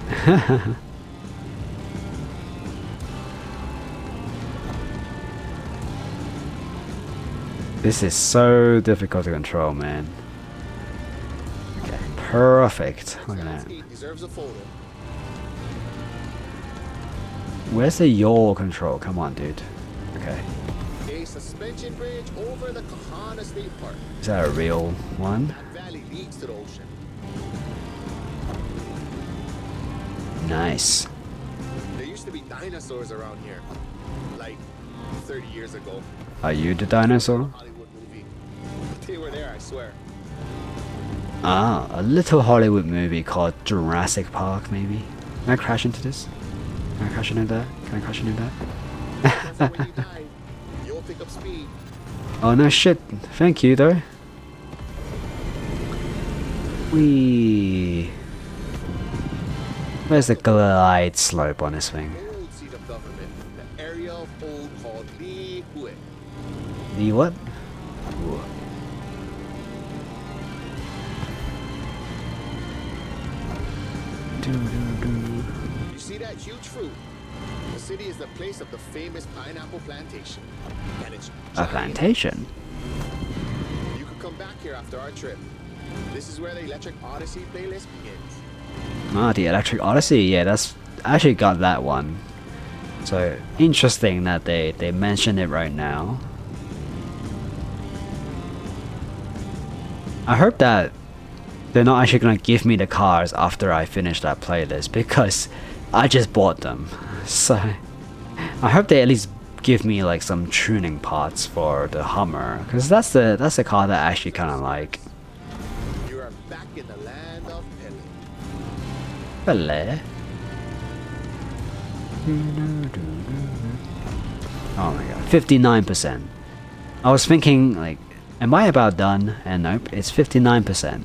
Speaker 1: This is so difficult to control, man. Okay, perfect. Look at that.
Speaker 2: He deserves a photo.
Speaker 1: Where's the yaw control? Come on, dude. Okay.
Speaker 2: A suspension bridge over the Kahana State Park.
Speaker 1: Is that a real one?
Speaker 2: That valley leads to the ocean.
Speaker 1: Nice.
Speaker 2: There used to be dinosaurs around here. Like 30 years ago.
Speaker 1: Are you the dinosaur?
Speaker 2: Hollywood movie. They were there, I swear.
Speaker 1: Ah, a little Hollywood movie called Jurassic Park, maybe? Can I crash into this? Can I crash into that? Can I crash into that?
Speaker 2: Careful when you dive. You'll pick up speed.
Speaker 1: Oh no shit. Thank you though. Whee. Where's the glide slope on this thing?
Speaker 2: Old seat of government. The area of old called Li Hue.
Speaker 1: The what? Ooh.
Speaker 2: You see that huge fruit? The city is the place of the famous pineapple plantation. And it's
Speaker 1: A
Speaker 2: giant.
Speaker 1: plantation?
Speaker 2: You could come back here after our trip. This is where the Electric Odyssey playlist begins.
Speaker 1: Ah, the Electric Odyssey. Yeah, that's I actually got that one. So interesting that they mention it right now. I hope that they're not actually gonna give me the cars after I finish that playlist because I just bought them. So I hope they at least give me like some tuning parts for the Hummer because that's the car that I actually kind of like.
Speaker 2: You are back in the land of Pele.
Speaker 1: Hello. Oh my god, 59%. I was thinking like, am I about done? And nope, it's 59%.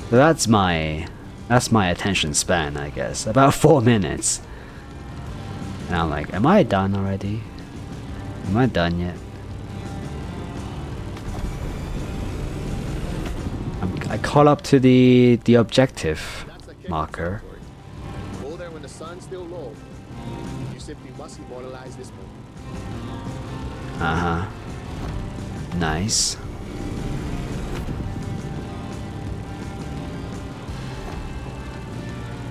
Speaker 1: So that's my attention span, I guess. About 4 minutes. And I'm like, am I done already? Am I done yet? I caught up to the objective
Speaker 2: That's the
Speaker 1: marker.
Speaker 2: Go there when the sun's still low. You simply must immortalize this moment.
Speaker 1: Uh-huh. Nice.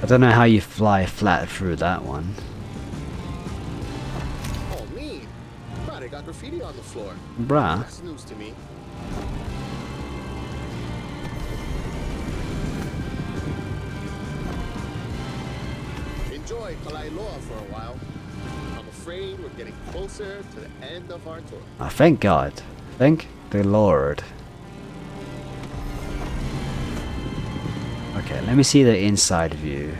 Speaker 1: I don't know how you fly flat through that one.
Speaker 2: Oh, mean. But they got graffiti on the floor.
Speaker 1: Bruh.
Speaker 2: That's news to me. Enjoy Kalailoa for a while. I'm afraid we're getting closer to the end of our tour.
Speaker 1: Oh, thank God. Thank the Lord. Okay, let me see the inside view.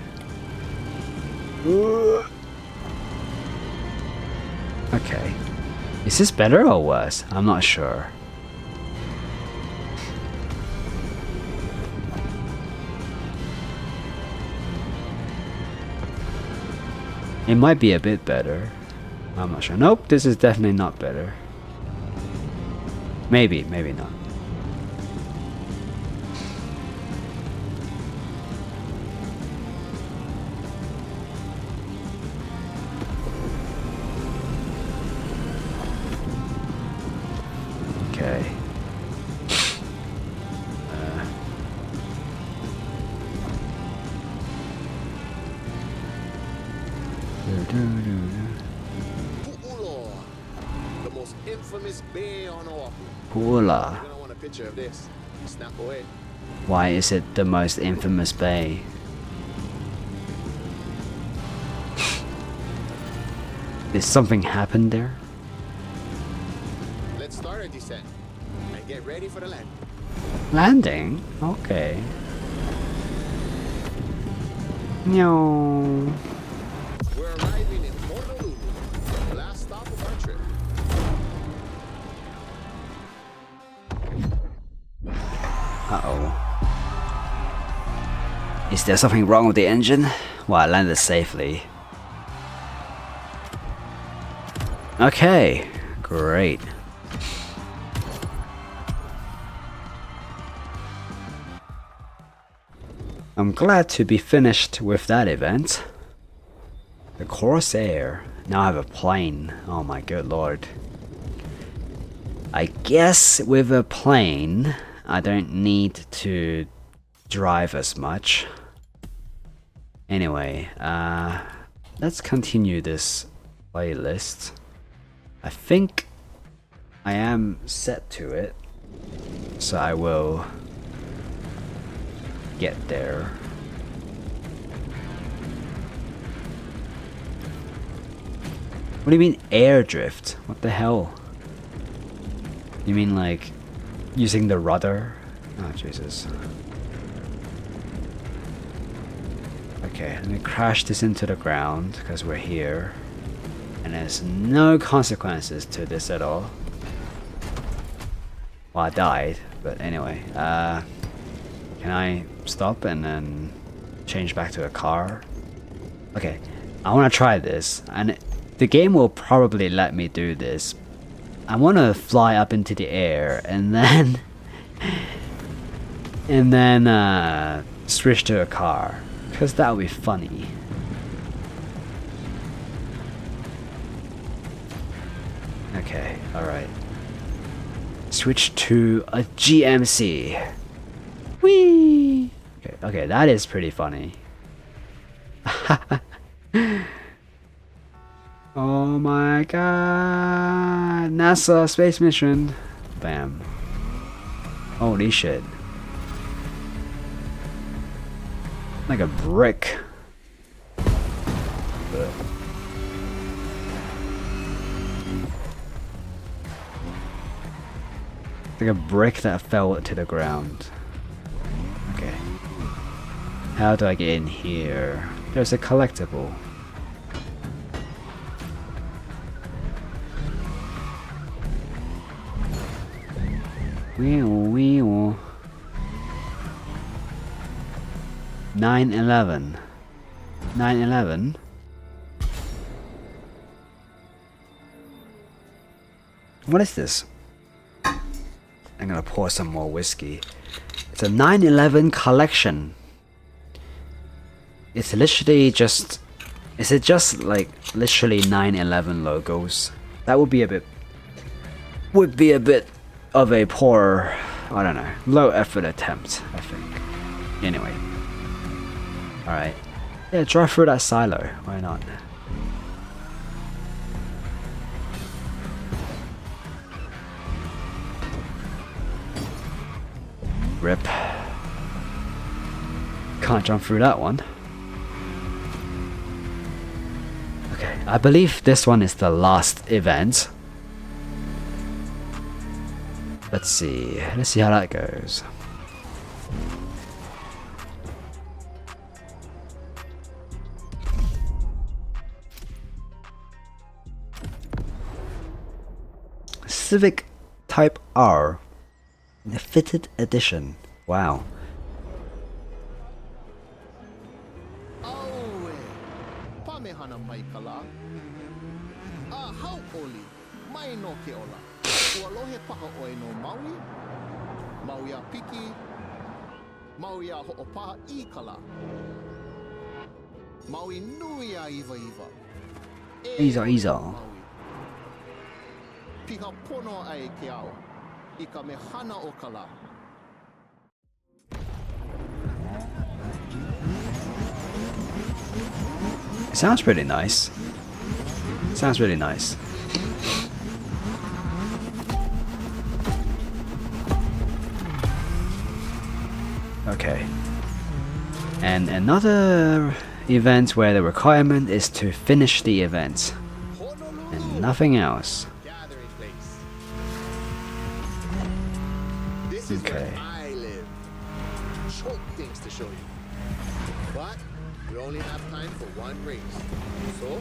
Speaker 1: Okay. Is this better or worse? I'm not sure. It might be a bit better. I'm not sure. Nope, this is definitely not better. Maybe, maybe not. Okay.
Speaker 2: Pu'ulo, the most infamous bay on Oahu.
Speaker 1: Pula.
Speaker 2: You're gonna want a picture of this. Snap away.
Speaker 1: Why is it the most infamous bay? Did something happen there?
Speaker 2: Let's start our descent and get ready for the land.
Speaker 1: Landing? Okay. No.
Speaker 2: We're arriving in Honolulu. The last stop of
Speaker 1: Is there something wrong with the engine? Well, I landed safely. Okay, great. I'm glad to be finished with that event. The Corsair. Now I have a plane. Oh my good lord. I guess with a plane, I don't need to drive as much. Anyway, let's continue this playlist. I think I am set to it, so I will get there. What do you mean air drift? What the hell? You mean like using the rudder? Oh Jesus. Okay, let me crash this into the ground because we're here. And there's no consequences to this at all. Well, I died, but anyway. Can I stop and then change back to a car? Okay, I want to try this. And the game will probably let me do this. I want to fly up into the air and then... and then switch to a car. Because that would be funny. Okay, alright. Switch to a GMC. Whee! Okay, that is pretty funny. Oh my god! NASA space mission. Bam. Holy shit. Like a brick. Ugh. Like a brick that fell to the ground. Okay. How do I get in here? There's a collectible. Wee wee. 911. 911. What is this? I'm gonna pour some more whiskey. It's a 911 collection. It's literally just... Is it just like literally 911 logos? That would be a bit... Would be a bit of a poor... I don't know. Low effort attempt, I think. Anyway. Alright. Yeah, drive through that silo. Why not? Rip. Can't jump through that one. Okay, I believe this one is the last event. Let's see how that goes. Civic Type R. The fitted edition. Wow.
Speaker 2: Pamehana Maikala. How oli. Mai no ke ola. Ualohe paha oi no Maui. Maui a piki. Maui a ho'opaha I kala. Maui nui a iwa iwa.
Speaker 1: Iza.
Speaker 2: Piha pono ai ke ao. I ka mehana o kala.
Speaker 1: It sounds pretty nice. Sounds really nice. Okay. And another event where the requirement is to finish the event. And nothing else. Okay.
Speaker 2: I live. Choke things to show you. But we only have time for one race. So,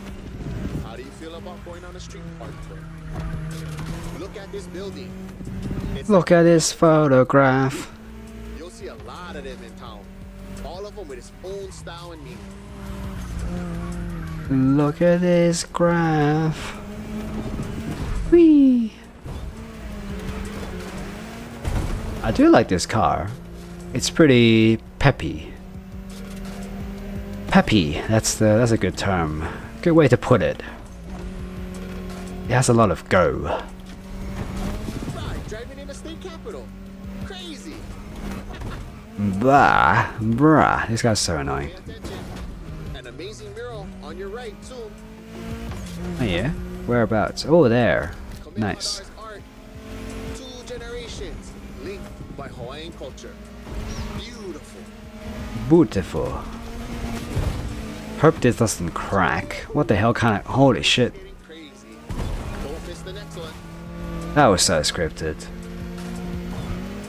Speaker 2: how do you feel about going on a street park tour? Look at this building.
Speaker 1: Look at this photograph.
Speaker 2: You'll see a lot of them in town. All of them with its own style and meaning.
Speaker 1: Look at this graph. Whee! I do like this car. It's pretty peppy. Peppy, that's a good term. Good way to put it. It has a lot of go.
Speaker 2: Right, driving in the state capital. Crazy.
Speaker 1: Bruh, this guy's so annoying.
Speaker 2: Pay attention. An amazing mural on your right too.
Speaker 1: Oh yeah? Whereabouts? Oh, there. Nice.
Speaker 2: Nice. Art. 2 generations linked by Hawaiian culture. Beautiful.
Speaker 1: Beautiful. Hope this doesn't crack. What the hell kind of... Holy shit.
Speaker 2: Getting crazy. Don't miss the next one.
Speaker 1: That was so scripted.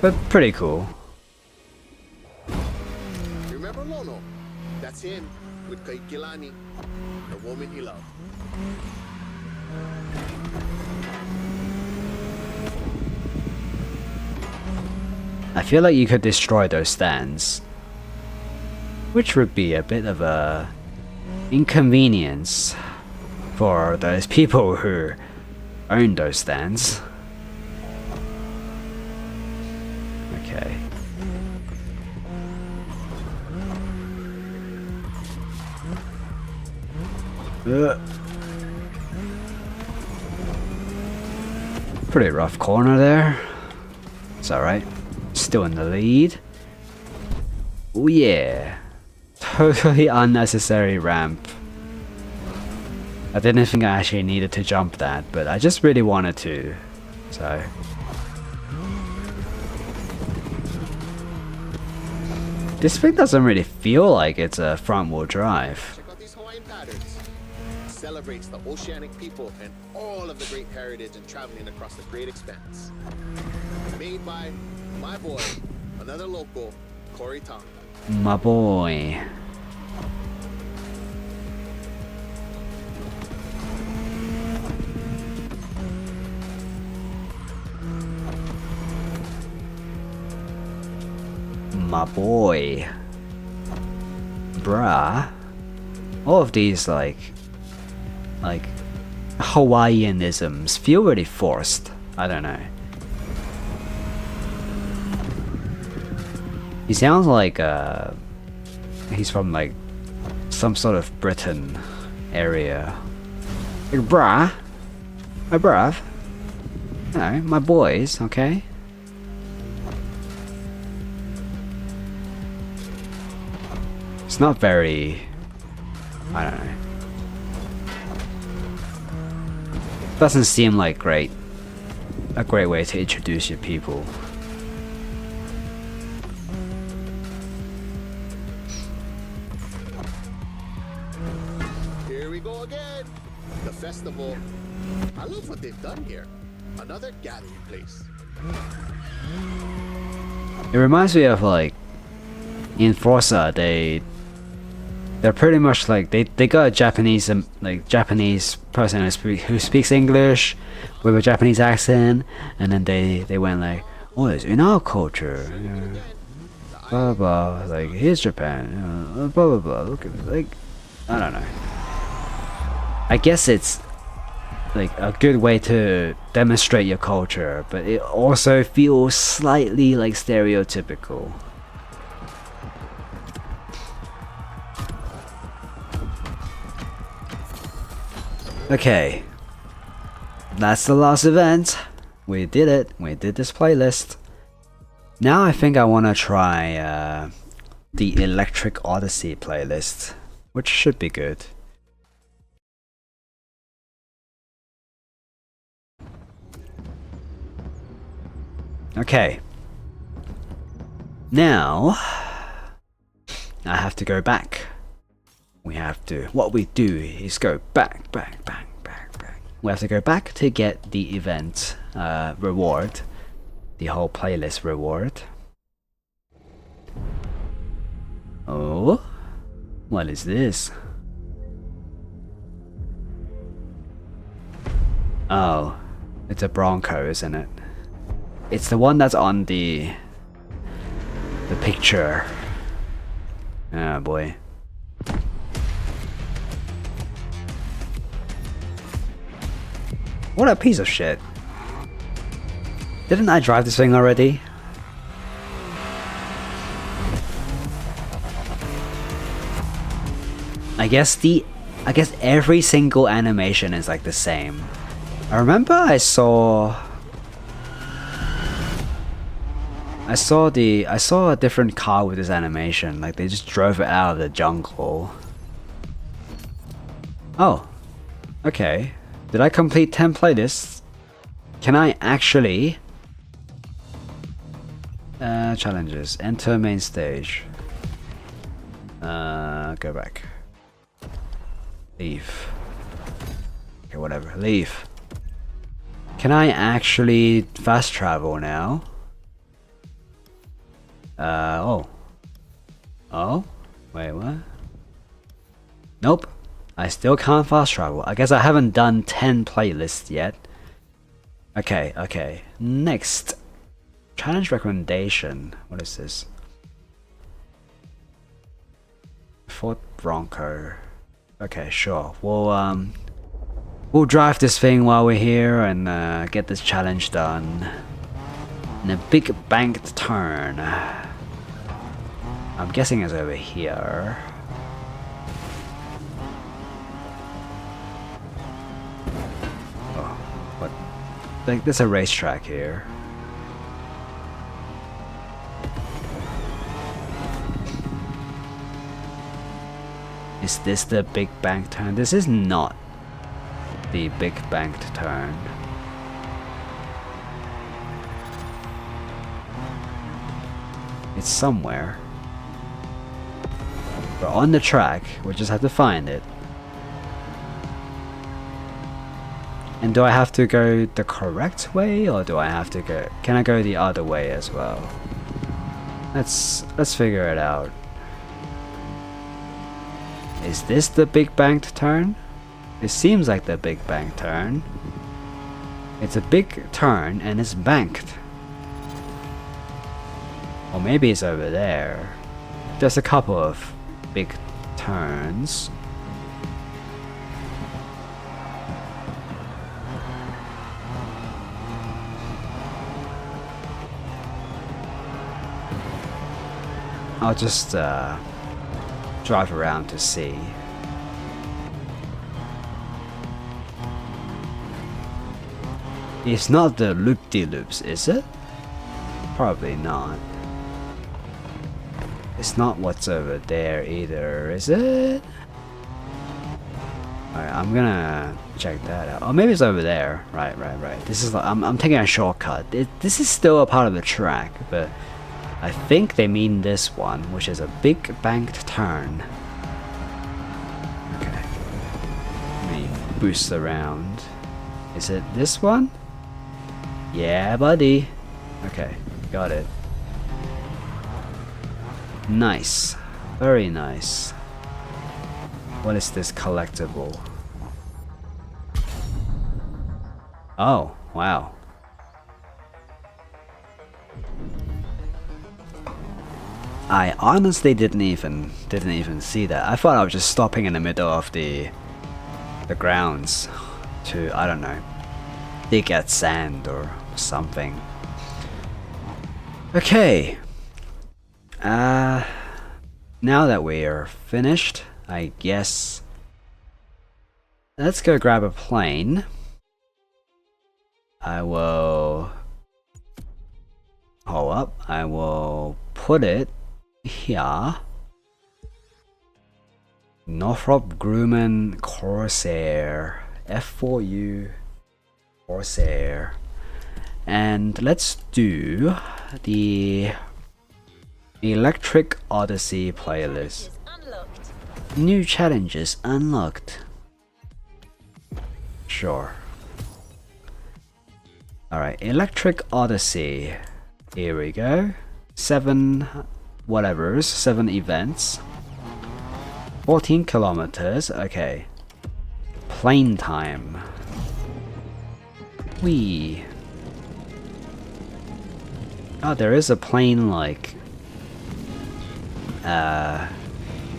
Speaker 1: But pretty cool.
Speaker 2: Remember Lono? That's him with Kaikilani, the woman he loved.
Speaker 1: I feel like you could destroy those stands. Which would be a bit of a inconvenience for those people who own those stands. Okay. Pretty rough corner there. It's alright. Still in the lead. Oh yeah. Totally unnecessary ramp. I didn't think I actually needed to jump that, but I just really wanted to. So. This thing doesn't really feel like it's a front wheel drive.
Speaker 2: Check out these Hawaiian patterns. Celebrates the oceanic people and all of the great heritage and traveling across the great expanse. Made by my boy, another local, Corey Tom.
Speaker 1: My boy. My boy. Bruh. All of these like Hawaiianisms feel really forced. I don't know. He sounds like he's from like some sort of Britain area. Like, bruh. My bruv. No, my boys, okay? It's not very... I don't know. Doesn't seem like a great way to introduce your people.
Speaker 2: Here we go again. The festival. I love what they've done here. Another gathering place.
Speaker 1: It reminds me of like in Forza, they're pretty much like they got a Japanese Japanese person who speaks English with a Japanese accent, and then they went like, oh, it's in our culture, blah blah blah, like here's Japan, blah blah blah. Look at like, I don't know. I guess it's like a good way to demonstrate your culture, but it also feels slightly like stereotypical. Okay, that's the last event. We did it. We did this playlist. Now I think I want to try the Electric Odyssey playlist, which should be good. Okay. Now I have to go back. What we do is go back. We have to go back to get the event reward, the whole playlist reward. Oh, what is this? Oh, it's a Bronco, isn't it? It's the one that's on the picture. Ah, boy. What a piece of shit. Didn't I drive this thing already? I guess every single animation is like the same. I remember I saw a different car with this animation, like they just drove it out of the jungle. Oh. Okay. Did I complete 10 playlists? Can I actually challenges. Enter main stage. Go back. Leave. Okay, whatever. Leave. Can I actually fast travel now? Oh. Oh? Wait, what? Nope. I still can't fast travel. I guess I haven't done 10 playlists yet. Okay, okay. Next. Challenge recommendation. What is this? Ford Bronco. Okay, sure. We'll drive this thing while we're here and get this challenge done. In a big banked turn. I'm guessing it's over here. Oh, what? Like, there's a racetrack here. Is this the big bank turn? This is not the big banked turn. It's somewhere. We're on the track, we just have to find it. And do I have to go the correct way, or do I have to go... Can I go the other way as well? Let's figure it out. Is this the big banked turn? It seems like the big bank turn. It's a big turn and it's banked. Or maybe it's over there. There's a couple of big turns. I'll just drive around to see. It's not the loop-de-loops, is it? Probably not. It's not what's over there either, is it? Alright, I'm gonna check that out. Oh, maybe it's over there. Right. This is like, I'm taking a shortcut. This is still a part of the track, but I think they mean this one, which is a big banked turn. Okay. Let me boost around. Is it this one? Yeah, buddy. Okay, got it. Nice. Very nice. What is this collectible? Oh, wow. I honestly didn't even see that. I thought I was just stopping in the middle of the grounds to, I don't know, dig at sand or something. Okay. Now that we are finished, I guess let's go grab a plane. I will hold up. I will put it here. Northrop Grumman Corsair F4U Corsair, and let's do the Electric Odyssey playlist. New challenges unlocked. Sure. Alright, Electric Odyssey. Here we go. 7 whatevers, 7 events. 14 kilometers, okay. Plane time. Whee. Oh, there is a plane like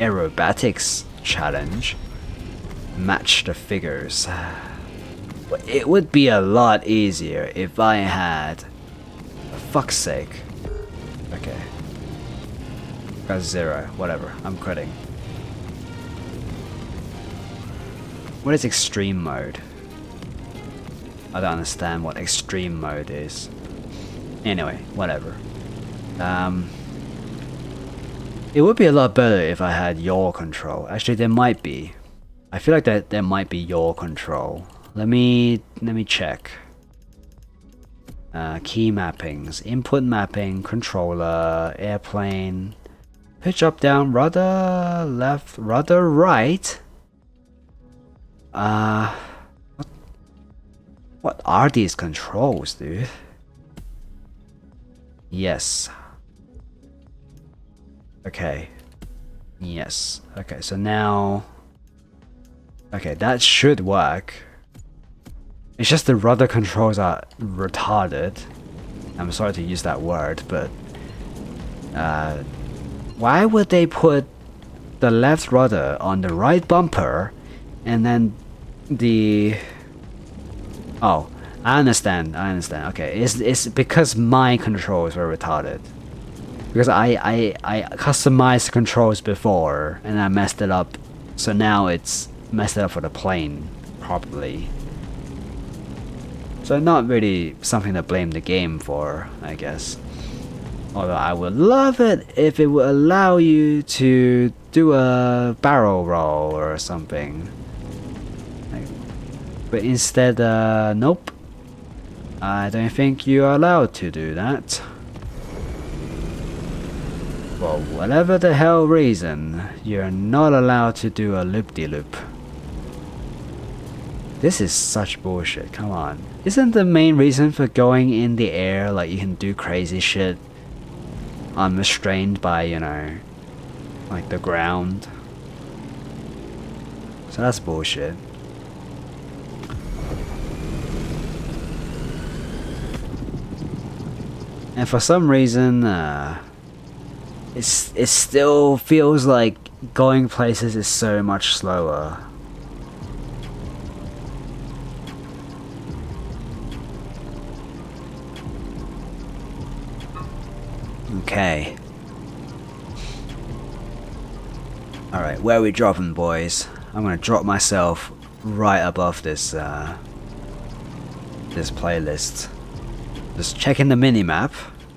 Speaker 1: aerobatics challenge. Match the figures. It would be a lot easier if I had... For fuck's sake. Okay. Got 0. Whatever. I'm quitting. What is extreme mode? I don't understand what extreme mode is. Anyway, whatever. It would be a lot better if I had yaw control. Actually, there might be. I feel like that there might be yaw control. Let me check. Key mappings, input mapping, controller, airplane, pitch up, down, rudder left, rudder right. What are these controls, dude? Yes. Okay. Yes. Okay, so now... Okay, that should work. It's just the rudder controls are retarded. I'm sorry to use that word, but... why would they put the left rudder on the right bumper and then the... Oh, I understand. Okay, it's because my controls were retarded. Because I customized controls before and I messed it up, so now it's messed it up for the plane properly. So not really something to blame the game for, I guess. Although I would love it if it would allow you to do a barrel roll or something. But instead, nope. I don't think you are allowed to do that. For whatever the hell reason, you're not allowed to do a loop-de-loop. This is such bullshit, come on. Isn't the main reason for going in the air like you can do crazy shit unrestrained by, you know, like the ground? So that's bullshit. And for some reason, it still feels like going places is so much slower. Okay. Alright, where are we dropping, boys? I'm gonna drop myself right above this this playlist. Just checking the minimap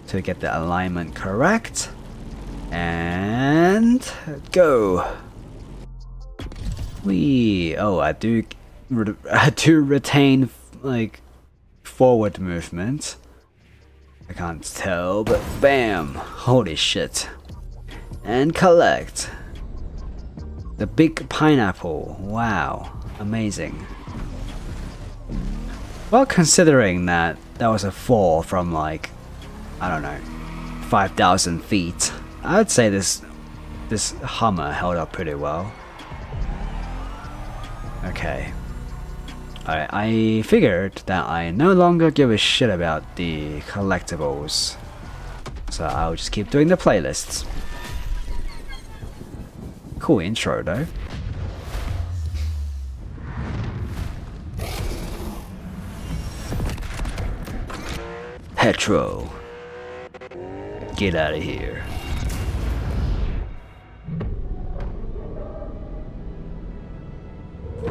Speaker 1: to get the alignment correct. And go. Oh, I do retain like forward movement. I can't tell, but bam! Holy shit! And collect the big pineapple. Wow, amazing. Well, considering that was a fall from like, I don't know, 5,000 feet, I'd say this Hummer held up pretty well. Okay. Alright, I figured that I no longer give a shit about the collectibles, so I'll just keep doing the playlists. Cool intro though. Petro, get out of here.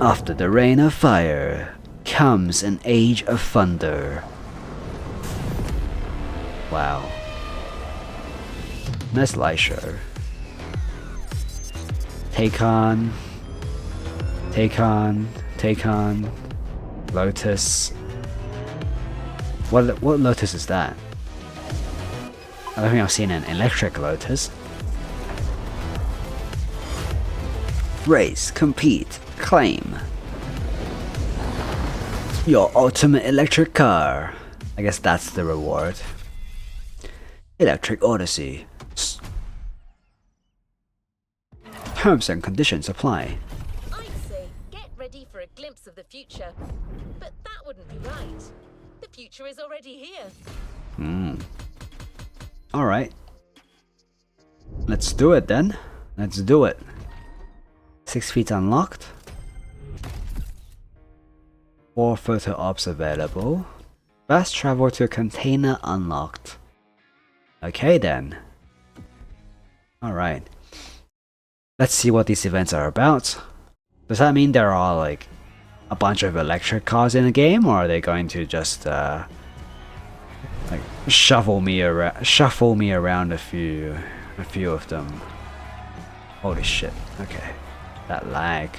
Speaker 1: After the rain of fire comes an age of thunder. Wow. Nice light show. Take on. Lotus. What Lotus is that? I don't think I've seen an electric Lotus. Race, compete, claim your ultimate electric car. I guess that's the reward. Electric Odyssey. Terms and conditions apply.
Speaker 3: I'd say get ready for a glimpse of the future, but that wouldn't be right. The future is already here.
Speaker 1: Alright. Let's do it then. Let's do it. 6 feet unlocked. 4 photo ops available. Fast travel to a container unlocked. Okay then. Alright. Let's see what these events are about. Does that mean there are like a bunch of electric cars in the game, or are they going to just like shuffle me around a few of them? Holy shit. Okay. That lag.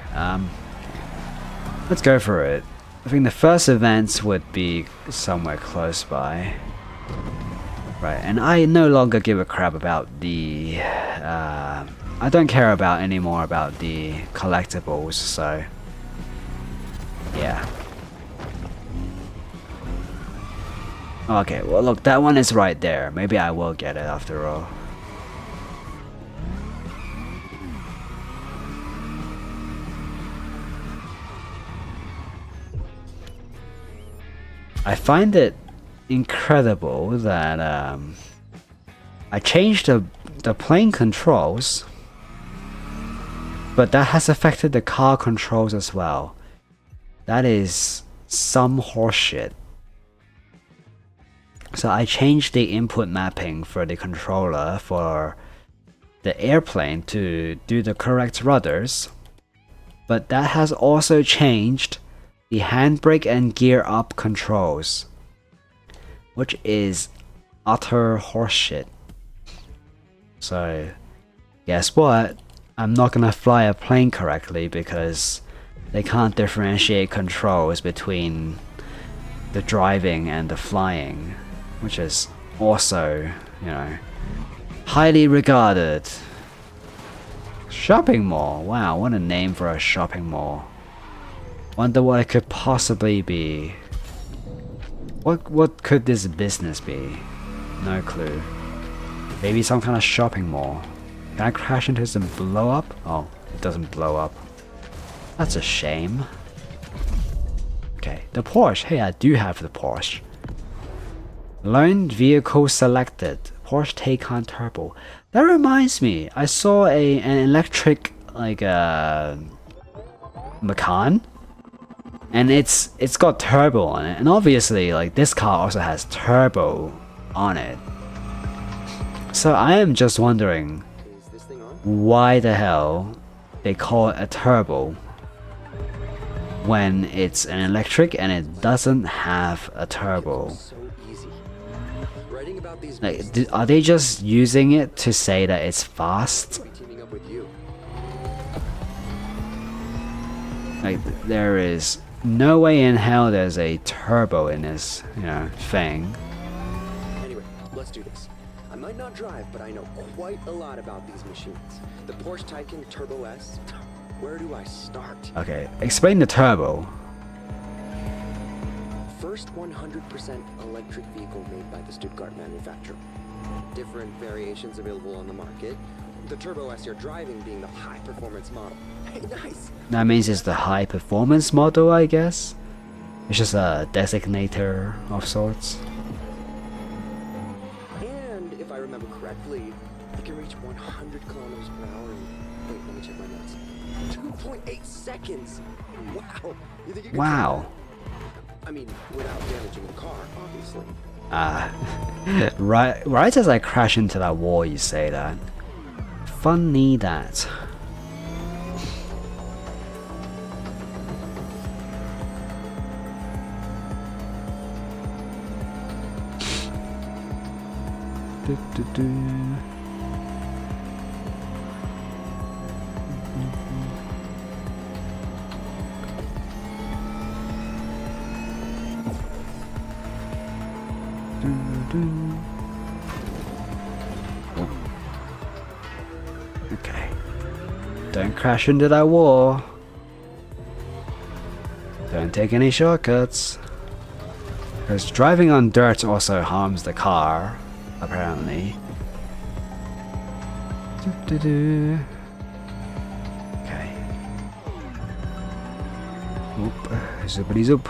Speaker 1: Let's go for it. I think the first events would be somewhere close by. Right, and I no longer give a crap about the I don't care about anymore about the collectibles, so yeah. Okay, well look, that one is right there. Maybe I will get it after all. I find it incredible that I changed the plane controls, but that has affected the car controls as well. That is some horseshit. So I changed the input mapping for the controller for the airplane to do the correct rudders, but that has also changed the handbrake and gear up controls, which is utter horseshit. So guess what? I'm not gonna fly a plane correctly because they can't differentiate controls between the driving and the flying, which is also, you know, highly regarded. Shopping mall. Wow, what a name for a shopping mall. Wonder what it could possibly be. What could this business be? No clue. Maybe some kind of shopping mall. Can I crash into this and blow up? Oh, it doesn't blow up. That's a shame. Okay, the Porsche. Hey, I do have the Porsche. Loaned vehicle selected. Porsche Taycan Turbo. That reminds me, I saw an electric like Macan, and it's got turbo on it, and obviously like this car also has turbo on it. So I am just wondering why the hell they call it a turbo when it's an electric and it doesn't have a turbo. Like, are they just using it to say that it's fast? Like, there is no way in hell there's a turbo in this, you know, thing.
Speaker 4: Anyway, let's do this. I might not drive, but I know quite a lot about these machines. The Porsche Taycan Turbo S. Where do I start?
Speaker 1: Okay, explain the turbo.
Speaker 4: First 100% electric vehicle made by the Stuttgart manufacturer. Different variations available on the market. The Turbo S you're driving being the high-performance model. Hey, nice!
Speaker 1: That means it's the high performance model, I guess. It's just a designator of sorts.
Speaker 4: And if I remember correctly, it can reach 100 kilometers per hour in, wait, let me check my notes. 2.8 seconds! Wow! You think you can
Speaker 1: Wow.
Speaker 4: I mean, without damaging the car, obviously.
Speaker 1: Right as I crash into that wall, you say that. Funny that. Okay. Don't crash into that wall. Don't take any shortcuts. Because driving on dirt also harms the car, apparently. Okay. Oop. Zoopity zoop.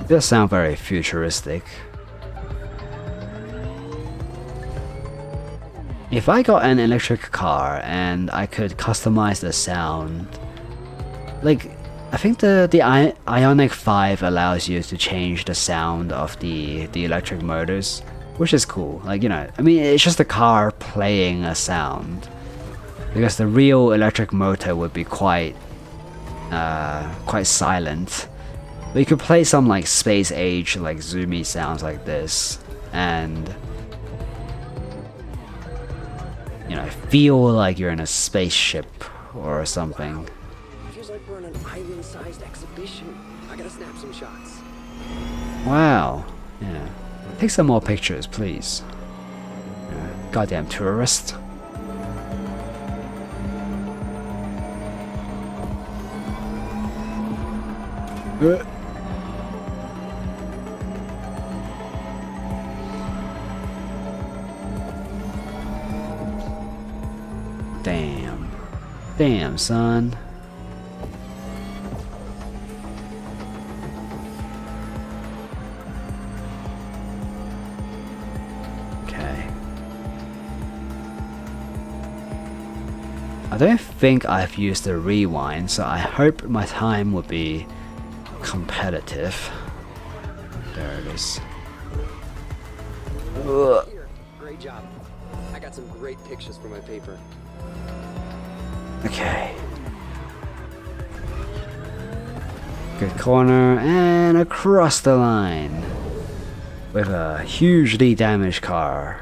Speaker 1: It does sound very futuristic. if I got an electric car and I could customize the sound, like I think the Ioniq 5 allows you to change the sound of the electric motors, which is cool. Like, you know, I mean, it's just a car playing a sound, because the real electric motor would be quite silent. But you could play some like space age, like zoomy sounds like this, and you know, feel like you're in a spaceship or something.
Speaker 4: Feels like we're in an island-sized exhibition. I gotta snap some shots.
Speaker 1: Wow. Yeah. Take some more pictures, please. Yeah. Goddamn tourist. Damn. Damn, son. Okay. I don't think I've used the rewind, so I hope my time will be competitive. There it is. Ugh.
Speaker 4: Here, great job. I got some great pictures for my paper.
Speaker 1: Okay. Good corner and across the line with a hugely damaged car,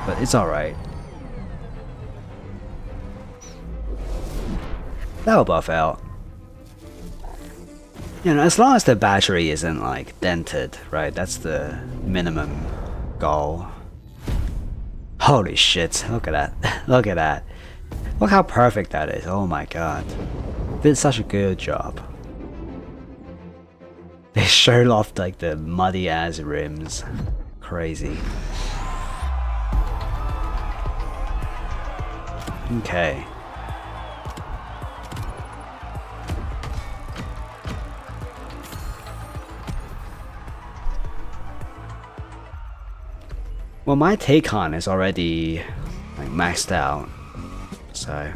Speaker 1: but it's alright. That'll buff out. You know, as long as the battery isn't like dented, right? That's the minimum goal. Holy shit, look at that. Look at that. Look how perfect that is. Oh my god. Did such a good job. They showed off like the muddy ass rims. Crazy. Okay. Well, my Taycan is already like maxed out. So,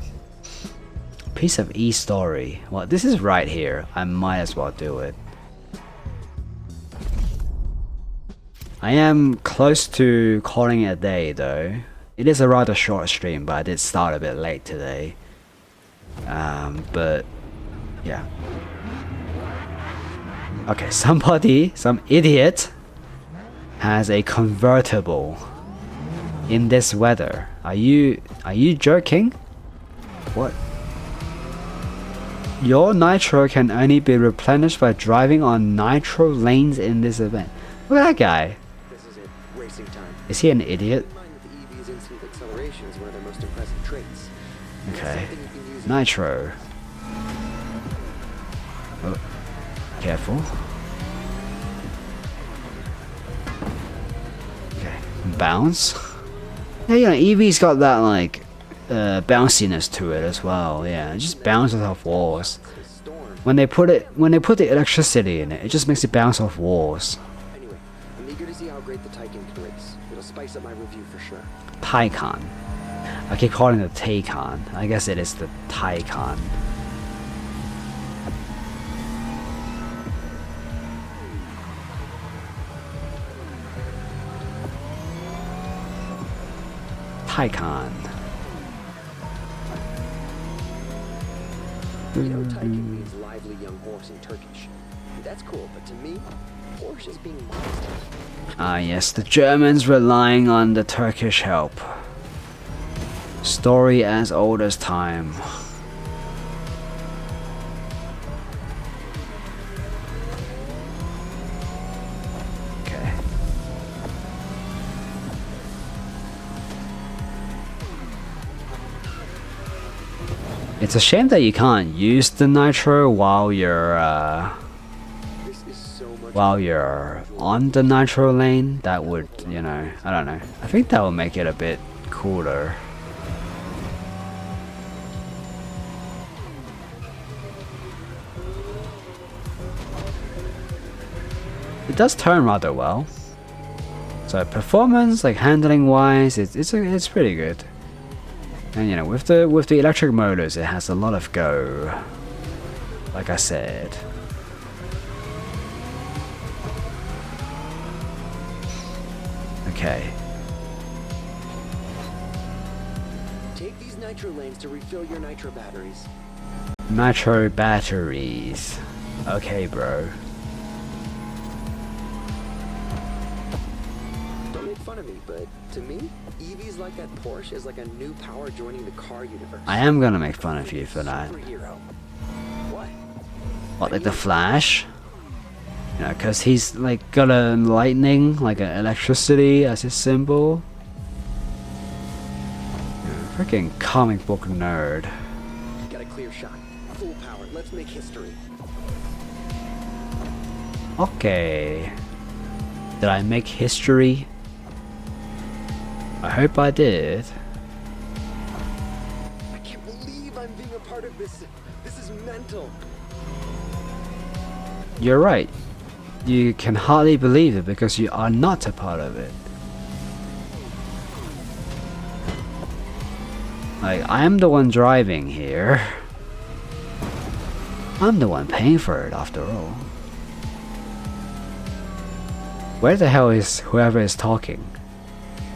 Speaker 1: piece of e-story. Well, this is right here. I might as well do it. I am close to calling it a day though. It is a rather short stream, but I did start a bit late today. But yeah. Okay, some idiot has a convertible in this weather. Are you joking? What? Your nitro can only be replenished by driving on nitro lanes in this event. Look at that guy.
Speaker 4: This is it, racing time.
Speaker 1: Is he an idiot?
Speaker 4: Keep in mind that the EV's instant acceleration is one of their most impressive traits. It's
Speaker 1: Okay.
Speaker 4: something you can use
Speaker 1: Nitro. Oh, careful. Okay. Bounce. Yeah, you know, EV's got that like bounciness to it as well. Yeah, it just bounces off walls.
Speaker 4: the storm.
Speaker 1: When they put the electricity in it, it just makes it bounce off walls.
Speaker 4: Anyway, I'm eager to see how great the Taycan can race. It'll spice up my review for sure.
Speaker 1: Taycan. I keep calling it Taycan. I guess it is the Taycan. Taycan.
Speaker 4: You know, Taycan means lively young horse in Turkish. That's cool, but to me, Porsche is being modest.
Speaker 1: Ah yes, the Germans relying on the Turkish help. Story as old as time. Okay. It's a shame that you can't use the nitro while you're
Speaker 4: This is so much
Speaker 1: on the nitro lane. That would, you know, I don't know. I think that would make it a bit cooler. It does turn rather well. So performance, like handling wise, it's pretty good. And you know, with the electric motors, it has a lot of go. Like I said. Okay.
Speaker 4: Take these nitro lanes to refill your nitro batteries.
Speaker 1: Nitro batteries. Okay, bro.
Speaker 4: Don't make fun of me, but to me, EVs like that Porsche is like a new power joining the car universe.
Speaker 1: I am gonna make fun of you for that.
Speaker 4: Superhero. What?
Speaker 1: What, like the Flash? You know, cause he's like got a lightning, like an electricity as his symbol. Freaking comic book nerd.
Speaker 4: Got a clear shot. Full power. Let's make history.
Speaker 1: Okay. Did I make history? I hope I did.
Speaker 4: I can't believe I'm being a part of this. This is mental.
Speaker 1: You're right. You can hardly believe it because you are not a part of it. Like, I am the one driving here. I'm the one paying for it after all. Where the hell is whoever is talking?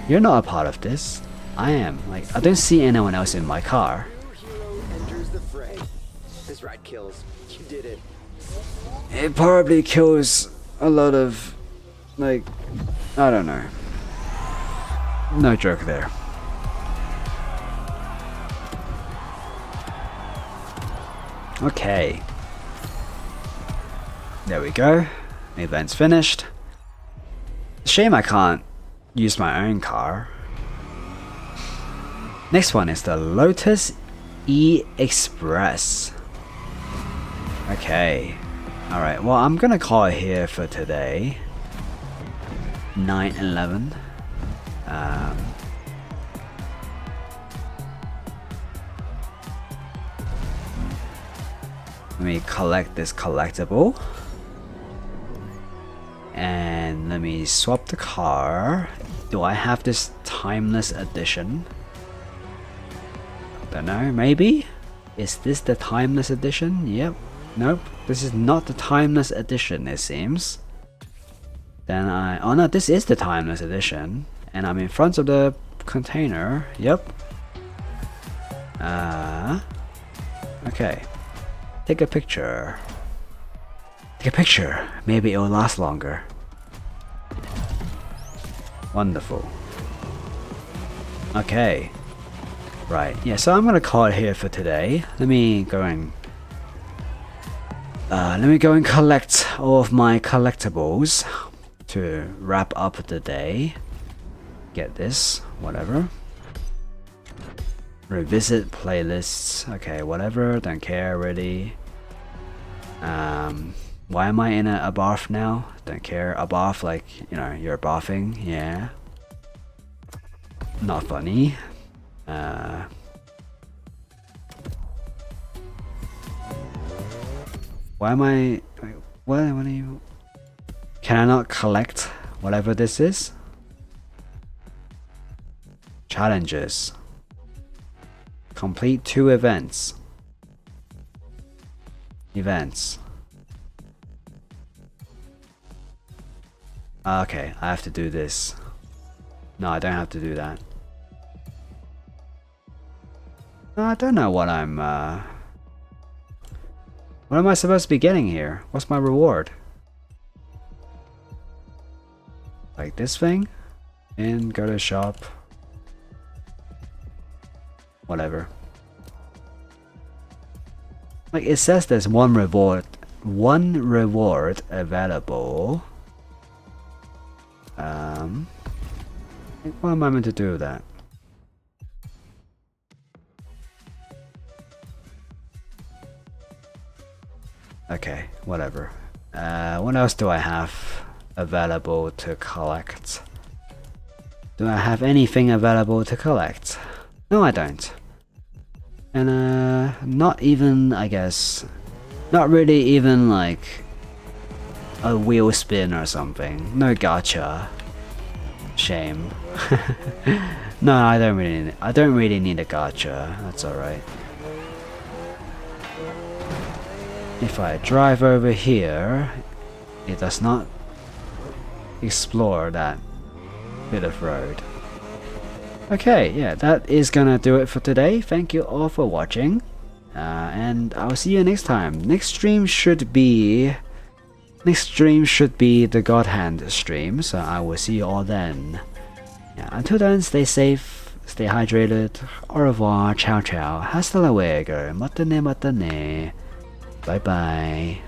Speaker 1: You're not a part of this. I am. Like, I don't see anyone else in my car.
Speaker 4: New hero enters the fray. This ride kills. You did it.
Speaker 1: It probably kills a lot of, like, I don't know. No joke there. Okay. There we go. The event's finished. Shame I can't use my own car. Next one is the Lotus E-Express. Okay. Alright, well, I'm gonna call it here for today. 9/11. Let me collect this collectible. And let me swap the car. Do I have this timeless edition? Don't know, maybe? Is this the timeless edition? Yep. Nope. This is not the timeless edition, it seems. Then oh no, this is the timeless edition. And I'm in front of the container. Yep. Okay. Take a picture. Take a picture. Maybe it will last longer. Wonderful. Okay. Right. Yeah, so I'm gonna call it here for today. Let me go and collect all of my collectibles to wrap up the day. Get this, whatever. Revisit playlists. Okay, whatever. Don't care really. Why am I in a bath now? Don't care. A bath, like, you know, you're bathing. Yeah. Not funny. Why am I... What are you... Can I not collect whatever this is? Challenges. Complete 2 events. Events. Okay, I have to do this. No, I don't have to do that. No, I don't know what I'm... What am I supposed to be getting here? What's my reward? Like this thing? And go to shop. Whatever. Like it says there's one reward available. What am I meant to do with that? Okay, whatever. What else do I have available to collect? Do I have anything available to collect? No, I don't. And not even, I guess, not really even like a wheel spin or something. No gacha. Shame. No, I don't really need a gacha. That's alright. If I drive over here, it does not explore that bit of road. Okay, yeah, that is gonna do it for today. Thank you all for watching, and I'll see you next time. Next stream should be the God Hand stream, so I will see you all then. Yeah, until then, stay safe, stay hydrated. Au revoir, ciao ciao, hasta luego, matane matane, bye bye.